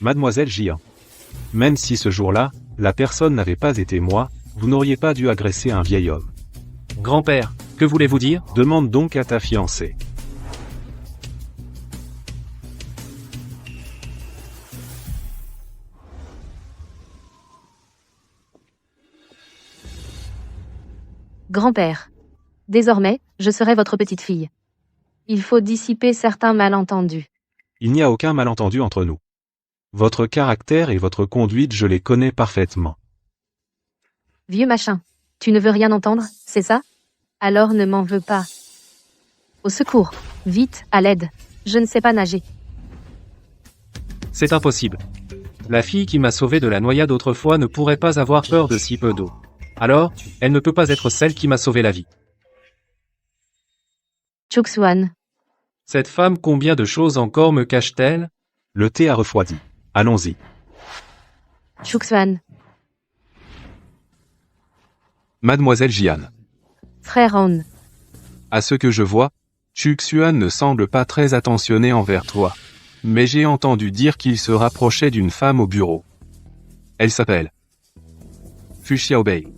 Mademoiselle Jian. Même si ce jour-là, la personne n'avait pas été moi, vous n'auriez pas dû agresser un vieil homme. Grand-père, que voulez-vous dire? Demande donc à ta fiancée. Grand-père. Désormais, je serai votre petite fille. Il faut dissiper certains malentendus. Il n'y a aucun malentendu entre nous. Votre caractère et votre conduite, je les connais parfaitement. Vieux machin. Tu ne veux rien entendre, c'est ça? Alors ne m'en veux pas. Au secours. Vite, à l'aide. Je ne sais pas nager. C'est impossible. La fille qui m'a sauvé de la noyade autrefois ne pourrait pas avoir peur de si peu d'eau. Alors, elle ne peut pas être celle qui m'a sauvé la vie. Shuxuan. Cette femme, combien de choses encore me cache-t-elle? Le thé a refroidi. Allons-y. Shuxuan. Mademoiselle Jian. Frère On. À ce que je vois, Shuxuan ne semble pas très attentionné envers toi. Mais j'ai entendu dire qu'il se rapprochait d'une femme au bureau. Elle s'appelle Fu Xiaobei.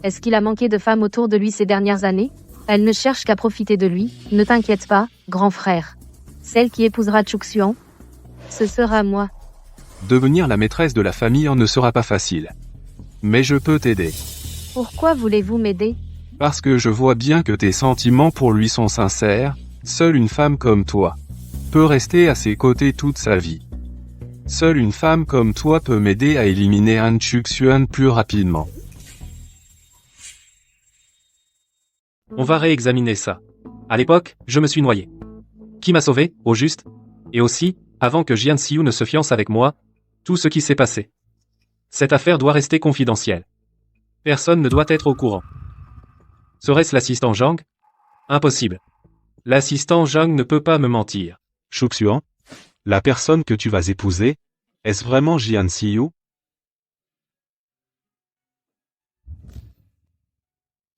Est-ce qu'il a manqué de femmes autour de lui ces dernières années? Elle ne cherche qu'à profiter de lui, ne t'inquiète pas, grand frère. Celle qui épousera Shuxuan, ce sera moi. Devenir la maîtresse de la famille en ne sera pas facile. Mais je peux t'aider. Pourquoi voulez-vous m'aider? Parce que je vois bien que tes sentiments pour lui sont sincères, seule une femme comme toi peut rester à ses côtés toute sa vie. Seule une femme comme toi peut m'aider à éliminer Han Shuxuan plus rapidement. On va réexaminer ça. À l'époque, je me suis noyé. Qui m'a sauvé, au juste? Et aussi, avant que Jian Xiu ne se fiance avec moi, tout ce qui s'est passé. Cette affaire doit rester confidentielle. Personne ne doit être au courant. Serait-ce l'assistant Zhang? Impossible. L'assistant Zhang ne peut pas me mentir. Shuxuan, la personne que tu vas épouser, est-ce vraiment Jian Xiu?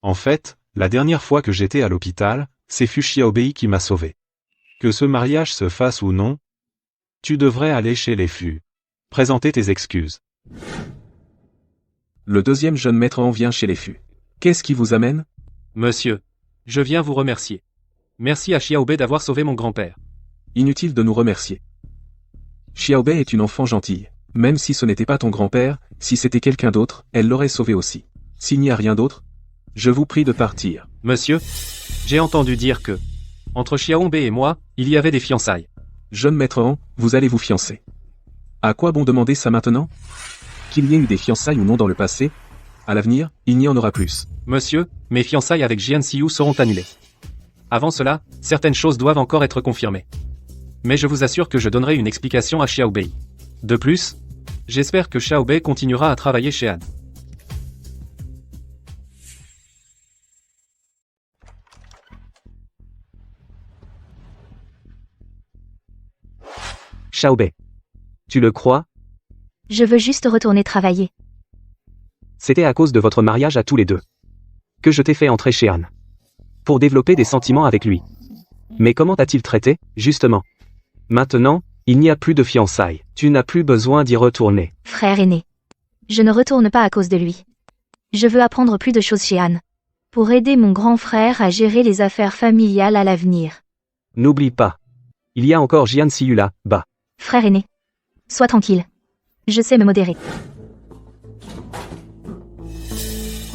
En fait, la dernière fois que j'étais à l'hôpital, c'est Fu Xiaobei qui m'a sauvé. Que ce mariage se fasse ou non, tu devrais aller chez les Fu. Présenter tes excuses. Le deuxième jeune maître en vient chez les Fu. Qu'est-ce qui vous amène? Monsieur, je viens vous remercier. Merci à Xiaobei d'avoir sauvé mon grand-père. Inutile de nous remercier. Xiaobei est une enfant gentille. Même si ce n'était pas ton grand-père, si c'était quelqu'un d'autre, elle l'aurait sauvé aussi. S'il n'y a rien d'autre, je vous prie de partir. Monsieur, j'ai entendu dire que, entre Xiaobei et moi, il y avait des fiançailles. Jeune maître Han, vous allez vous fiancer. À quoi bon demander ça maintenant? Qu'il y ait eu des fiançailles ou non dans le passé, à l'avenir, il n'y en aura plus. Monsieur, mes fiançailles avec Jian Xiu seront annulées. Avant cela, certaines choses doivent encore être confirmées. Mais je vous assure que je donnerai une explication à Xiaobei. De plus, j'espère que Xiaobei continuera à travailler chez Han. Xiaobei. Tu le crois? Je veux juste retourner travailler. C'était à cause de votre mariage à tous les deux. Que je t'ai fait entrer chez Han. Pour développer des sentiments avec lui. Mais comment t'a-t-il traité, justement? Maintenant, il n'y a plus de fiançailles. Tu n'as plus besoin d'y retourner. Frère aîné. Je ne retourne pas à cause de lui. Je veux apprendre plus de choses chez Anne. Pour aider mon grand frère à gérer les affaires familiales à l'avenir. N'oublie pas. Il y a encore Jian Xiu là-bas. Frère aîné. Sois tranquille. Je sais me modérer.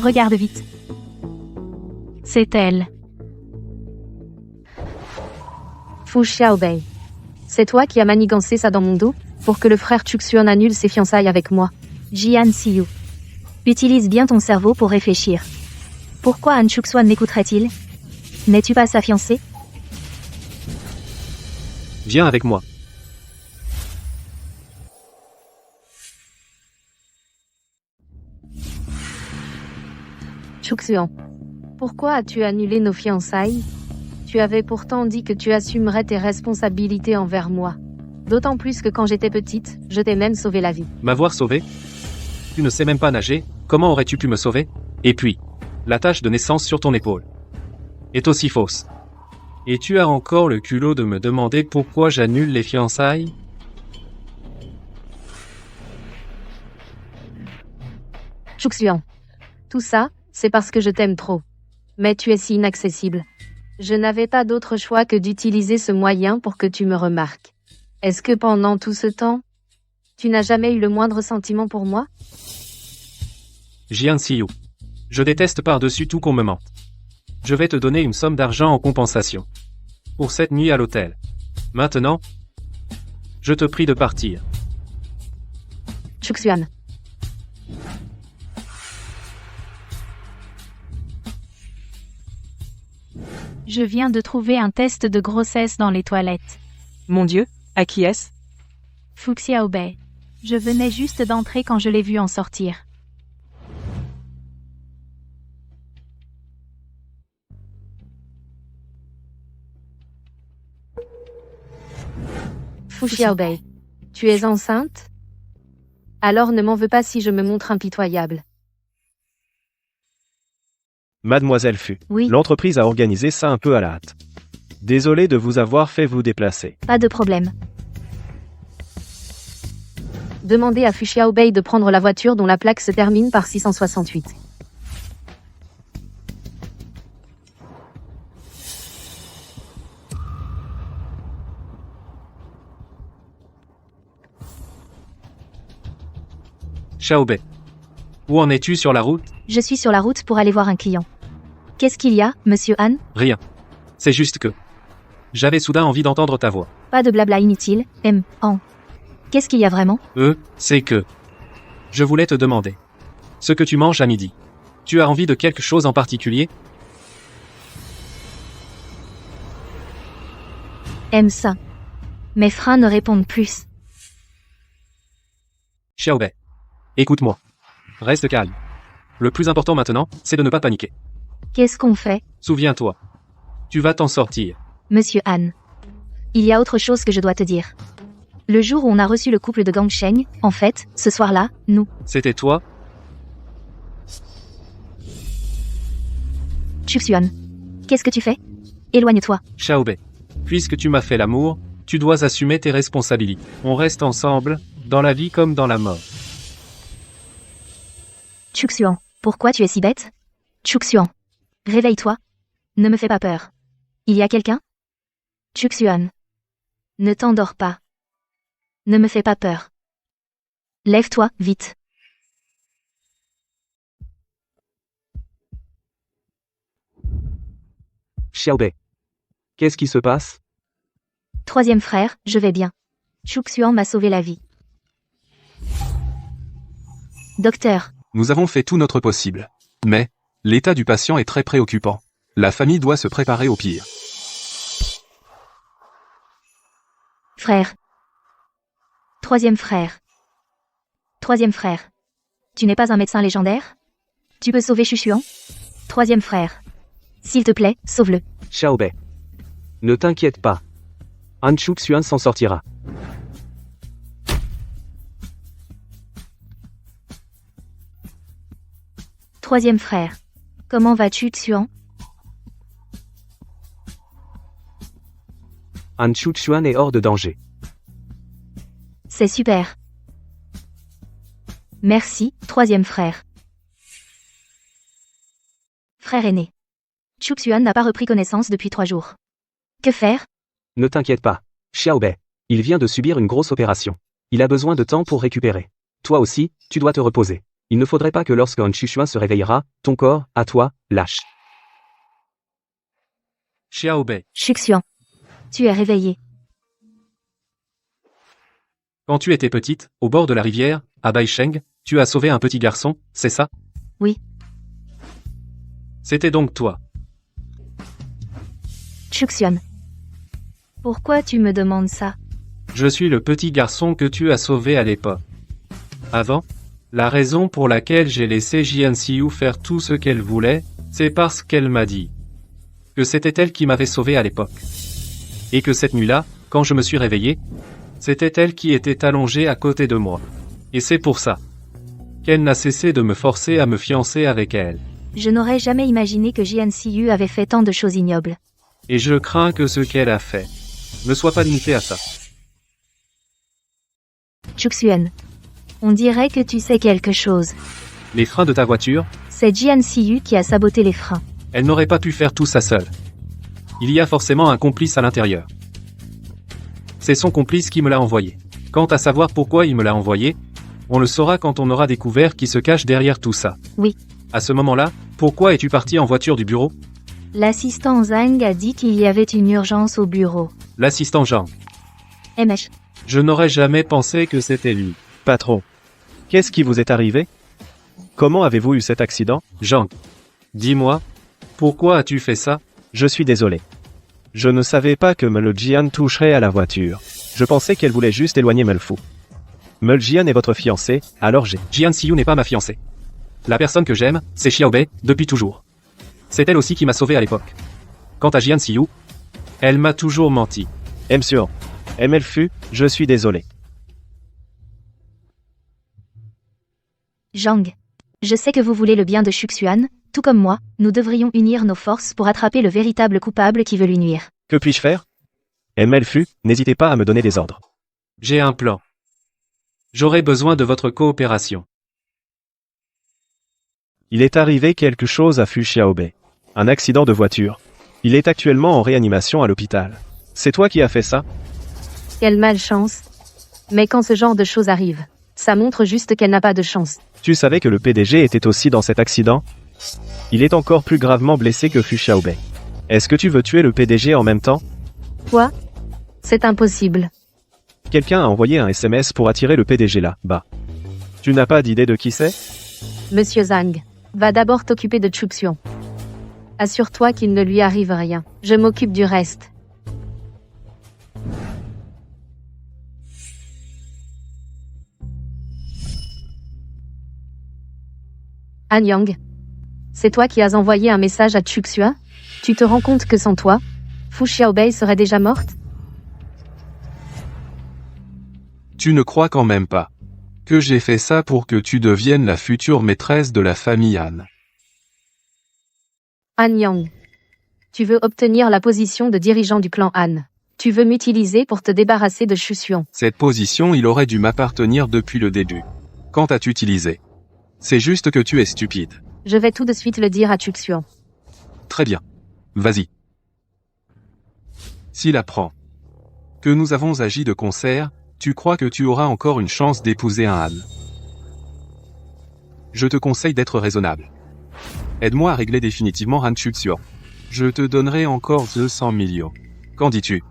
Regarde vite. C'est elle. Fu Xiaobei. C'est toi qui as manigancé ça dans mon dos, pour que le frère Chuxuan annule ses fiançailles avec moi. Jian Xiu. Utilise bien ton cerveau pour réfléchir. Pourquoi Han Chuxuan m'écouterait-il? N'es-tu pas sa fiancée? Viens avec moi. Chuxuan. Pourquoi as-tu annulé nos fiançailles? Tu avais pourtant dit que tu assumerais tes responsabilités envers moi. D'autant plus que quand j'étais petite, je t'ai même sauvé la vie. M'avoir sauvé? Tu ne sais même pas nager, comment aurais-tu pu me sauver? Et puis, la tache de naissance sur ton épaule est aussi fausse. Et tu as encore le culot de me demander pourquoi j'annule les fiançailles? Chuxuan. Tout ça, c'est parce que je t'aime trop. Mais tu es si inaccessible. Je n'avais pas d'autre choix que d'utiliser ce moyen pour que tu me remarques. Est-ce que pendant tout ce temps, tu n'as jamais eu le moindre sentiment pour moi? Jian Xiu. Je déteste par-dessus tout qu'on me mente. Je vais te donner une somme d'argent en compensation. Pour cette nuit à l'hôtel. Maintenant, je te prie de partir. Chuxuan. Je viens de trouver un test de grossesse dans les toilettes. Mon Dieu, à qui est-ce? Fu Xiaobei. Je venais juste d'entrer quand je l'ai vu en sortir. Fu Xiaobei. Tu es enceinte? Alors ne m'en veux pas si je me montre impitoyable. Mademoiselle Fu. Oui. L'entreprise a organisé ça un peu à la hâte. Désolé de vous avoir fait vous déplacer. Pas de problème. Demandez à Fu Xiaobei de prendre la voiture dont la plaque se termine par 668. Xiaobei. Où en es-tu sur la route? Je suis sur la route pour aller voir un client. Qu'est-ce qu'il y a, monsieur Han? Rien. C'est juste que... j'avais soudain envie d'entendre ta voix. Pas de blabla inutile, Han. Qu'est-ce qu'il y a vraiment? C'est que... je voulais te demander. Ce que tu manges à midi. Tu as envie de quelque chose en particulier? Ça. Mes freins ne répondent plus. Xiaobei. Écoute-moi. Reste calme. Le plus important maintenant, c'est de ne pas paniquer. Qu'est-ce qu'on fait? Souviens-toi. Tu vas t'en sortir. Monsieur Han. Il y a autre chose que je dois te dire. Le jour où on a reçu le couple de Gangsheng, en fait, ce soir-là, nous... C'était toi? Chuxuan. Qu'est-ce que tu fais? Éloigne-toi. Xiaobei. Puisque tu m'as fait l'amour, tu dois assumer tes responsabilités. On reste ensemble, dans la vie comme dans la mort. Chuxuan. Pourquoi tu es si bête? Chuxuan. Réveille-toi. Ne me fais pas peur. Il y a quelqu'un? Chuxuan. Ne t'endors pas. Ne me fais pas peur. Lève-toi, vite. Xiaobei. Qu'est-ce qui se passe? Troisième frère, je vais bien. Chuxuan m'a sauvé la vie. Docteur, Nous avons fait tout notre possible. Mais, l'état du patient est très préoccupant. La famille doit se préparer au pire. frère. Troisième frère. Troisième frère. Tu n'es pas un médecin légendaire? Tu peux sauver Chuchuan? Troisième frère. S'il te plaît, sauve-le. Xiaobei. Ne t'inquiète pas. Han Chuxuan s'en sortira. Troisième frère. Comment vas-tu, Xuan? Han Chuxuan est hors de danger. C'est super. Merci, troisième frère. Frère aîné. Chuxuan n'a pas repris connaissance depuis 3 jours. Que faire? Ne t'inquiète pas. Xiaobei. Il vient de subir une grosse opération. Il a besoin de temps pour récupérer. Toi aussi, tu dois te reposer. Il ne faudrait pas que lorsque Han Chuxuan se réveillera, ton corps, à toi, lâche. Xiaobei. Chuxuan. Tu es réveillé. Quand tu étais petite, au bord de la rivière, à Baisheng, tu as sauvé un petit garçon, c'est ça? Oui. C'était donc toi. Chuxuan. Pourquoi tu me demandes ça? Je suis le petit garçon que tu as sauvé à l'époque. Avant, la raison pour laquelle j'ai laissé Jian Xiu faire tout ce qu'elle voulait, c'est parce qu'elle m'a dit que c'était elle qui m'avait sauvé à l'époque. Et que cette nuit-là, quand je me suis réveillé, c'était elle qui était allongée à côté de moi. Et c'est pour ça qu'elle n'a cessé de me forcer à me fiancer avec elle. Je n'aurais jamais imaginé que Jian Xiu avait fait tant de choses ignobles. Et je crains que ce qu'elle a fait ne soit pas limité à ça. Chuxuan. On dirait que tu sais quelque chose. Les freins de ta voiture, C'est Jian Xiu qui a saboté les freins. elle n'aurait pas pu faire tout ça seule. Il y a forcément un complice à l'intérieur. C'est son complice qui me l'a envoyé. Quant à savoir pourquoi il me l'a envoyé, on le saura quand on aura découvert qui se cache derrière tout ça. Oui. À ce moment-là, pourquoi es-tu parti en voiture du bureau? L'assistant Zhang a dit qu'il y avait une urgence au bureau. L'assistant Jean. MH. Je n'aurais jamais pensé que c'était lui. Patron. Qu'est-ce qui vous est arrivé? Comment avez-vous eu cet accident? Jean. Dis-moi, pourquoi as-tu fait ça? Je suis désolé. Je ne savais pas que Meljian toucherait à la voiture. Je pensais qu'elle voulait juste éloigner Melfu. Meljian est votre fiancé, alors j'ai... Jian Xiu n'est pas ma fiancée. La personne que j'aime, c'est Xiaobei, depuis toujours. C'est elle aussi qui m'a sauvé à l'époque. Quant à Jian Xiu, elle m'a toujours menti. Monsieur. Melfu, je suis désolé. Zhang. Je sais que vous voulez le bien de Chuxuan, tout comme moi, nous devrions unir nos forces pour attraper le véritable coupable qui veut lui nuire. Que puis-je faire? Melfu, n'hésitez pas à me donner des ordres. J'ai un plan. J'aurai besoin de votre coopération. Il est arrivé quelque chose à Fu Xiaobei. Un accident de voiture. Il est actuellement en réanimation à l'hôpital. C'est toi qui as fait ça? Quelle malchance. Mais quand ce genre de choses arrive, ça montre juste qu'elle n'a pas de chance. Tu savais que le PDG était aussi dans cet accident? Il est encore plus gravement blessé que Fu Xiaobei. Est-ce que tu veux tuer le PDG en même temps? Quoi? C'est impossible. Quelqu'un a envoyé un SMS pour attirer le PDG là-bas. Tu n'as pas d'idée de qui c'est? Monsieur Zhang, va d'abord t'occuper de Chuxuan. Assure-toi qu'il ne lui arrive rien. Je m'occupe du reste. Han Yang, c'est toi qui as envoyé un message à Chuxuan? Tu te rends compte que sans toi, Fu Xiaobei serait déjà morte? Tu ne crois quand même pas que j'ai fait ça pour que tu deviennes la future maîtresse de la famille Han. Han Yang, tu veux obtenir la position de dirigeant du clan Han. Tu veux m'utiliser pour te débarrasser de Chuxuan. Cette position, il aurait dû m'appartenir depuis le début. Quand à t'utiliser? C'est juste que tu es stupide. Je vais tout de suite le dire à Chuxuan. Très bien. Vas-y. S'il apprend que nous avons agi de concert, tu crois que tu auras encore une chance d'épouser un Han. Je te conseille d'être raisonnable. Aide-moi à régler définitivement Han Chuxuan. Je te donnerai encore 200 millions. Qu'en dis-tu?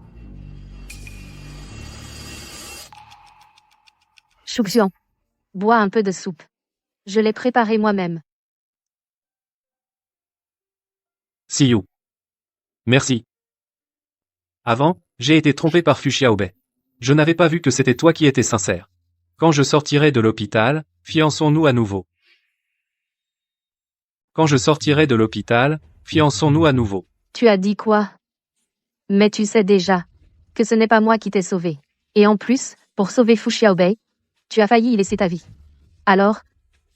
Shuxian. Bois un peu de soupe. Je l'ai préparée moi-même. See you. Merci. Avant, j'ai été trompé par Fu Xiaobei. Je n'avais pas vu que c'était toi qui étais sincère. Quand je sortirai de l'hôpital, fiançons-nous à nouveau. Quand je sortirai de l'hôpital, fiançons-nous à nouveau. Tu as dit quoi? Mais tu sais déjà que ce n'est pas moi qui t'ai sauvé. Et en plus, pour sauver Fu Xiaobei, tu as failli y laisser ta vie. Alors,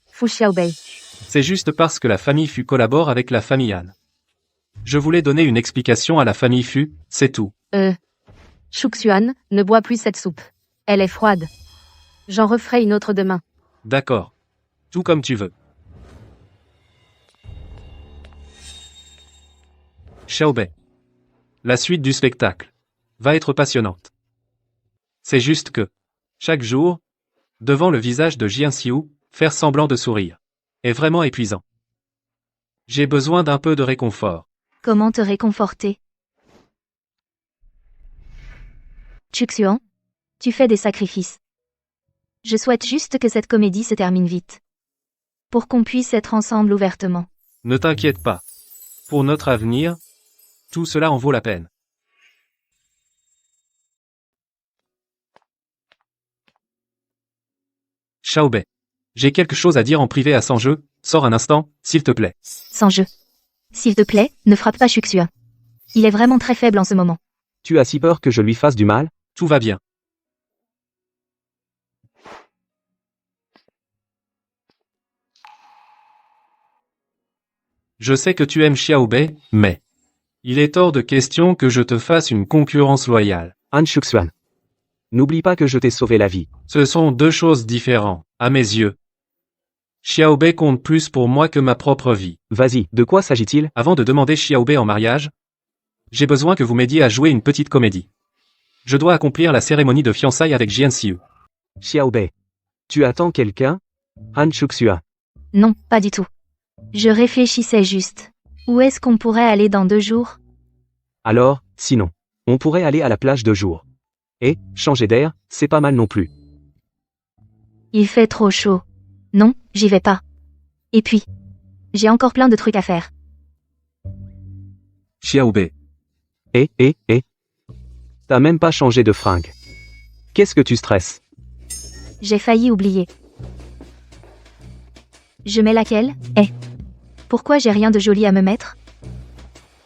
Fu Xiaobei. C'est juste parce que la famille Fu collabore avec la famille Han. Je voulais donner une explication à la famille Fu, c'est tout. Shuxian, ne bois plus cette soupe. Elle est froide. J'en referai une autre demain. D'accord. Tout comme tu veux. Xiaobei. La suite du spectacle va être passionnante. C'est juste que, chaque jour, devant le visage de Jianxiu, faire semblant de sourire est vraiment épuisant. J'ai besoin d'un peu de réconfort. Comment te réconforter? Chuxuan, tu fais des sacrifices. Je souhaite juste que cette comédie se termine vite. Pour qu'on puisse être ensemble ouvertement. Ne t'inquiète pas. Pour notre avenir, tout cela en vaut la peine. Xiaobei. J'ai quelque chose à dire en privé à Sanjeu, sors un instant, s'il te plaît. Sans jeu. S'il te plaît, ne frappe pas Chuxuan. Il est vraiment très faible en ce moment. Tu as si peur que je lui fasse du mal? Tout va bien. Je sais que tu aimes Xiaobei, mais il est hors de question que je te fasse une concurrence loyale. Han Shuxuan. N'oublie pas que je t'ai sauvé la vie. Ce sont deux choses différentes, à mes yeux. Xiaobei compte plus pour moi que ma propre vie. Vas-y, de quoi s'agit-il? Avant de demander Xiaobei en mariage, j'ai besoin que vous m'aidiez à jouer une petite comédie. Je dois accomplir la cérémonie de fiançailles avec Jianxiu. Xiaobei. Tu attends quelqu'un? Han Shuxuan. Non, pas du tout. Je réfléchissais juste. Où est-ce qu'on pourrait aller dans 2 jours? Alors, sinon, on pourrait aller à la plage 2 jours. Et, changer d'air, c'est pas mal non plus. Il fait trop chaud. Non, j'y vais pas. Et puis, j'ai encore plein de trucs à faire. Xiaobei. T'as même pas changé de fringue. Qu'est-ce que tu stresses? J'ai failli oublier. Je mets laquelle? Pourquoi j'ai rien de joli à me mettre?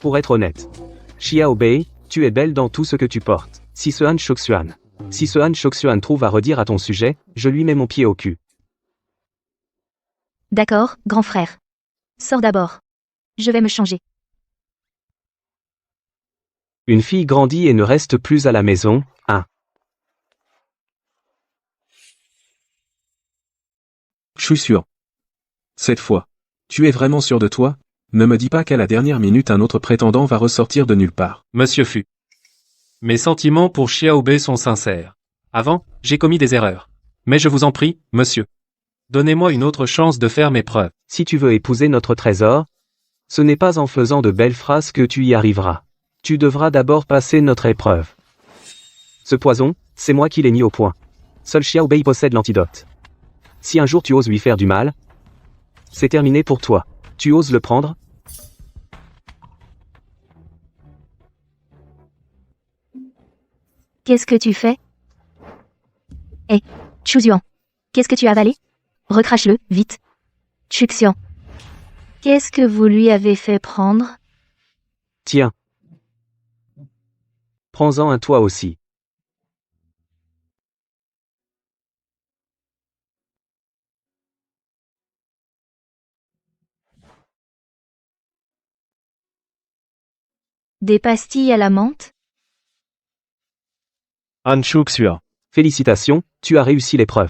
Pour être honnête. Xiaobei, tu es belle dans tout ce que tu portes. Si ce Han Shuxuan trouve à redire à ton sujet, je lui mets mon pied au cul. D'accord, grand frère. Sors d'abord. Je vais me changer. Une fille grandit et ne reste plus à la maison, hein. Je suis sûr. Cette fois. Tu es vraiment sûr de toi? Ne me dis pas qu'à la dernière minute un autre prétendant va ressortir de nulle part. Monsieur Fu. Mes sentiments pour Xiaobei sont sincères. Avant, j'ai commis des erreurs. Mais je vous en prie, monsieur. Donnez-moi une autre chance de faire mes preuves. Si tu veux épouser notre trésor, ce n'est pas en faisant de belles phrases que tu y arriveras. Tu devras d'abord passer notre épreuve. Ce poison, c'est moi qui l'ai mis au point. Seul Xiaobei possède l'antidote. Si un jour tu oses lui faire du mal, c'est terminé pour toi. Tu oses le prendre? Qu'est-ce que tu fais? Chuxian. Qu'est-ce que tu as avalé? Recrache-le, vite. Chuxian. Qu'est-ce que vous lui avez fait prendre? Tiens. Prends-en un toi aussi. Des pastilles à la menthe? Han Shuxuan. Félicitations, tu as réussi l'épreuve.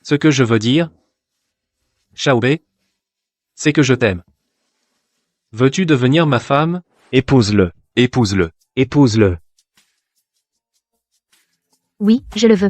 Ce que je veux dire, Xiaobei, c'est que je t'aime. Veux-tu devenir ma femme? Épouse-le. Épouse-le. Épouse-le. Oui, je le veux.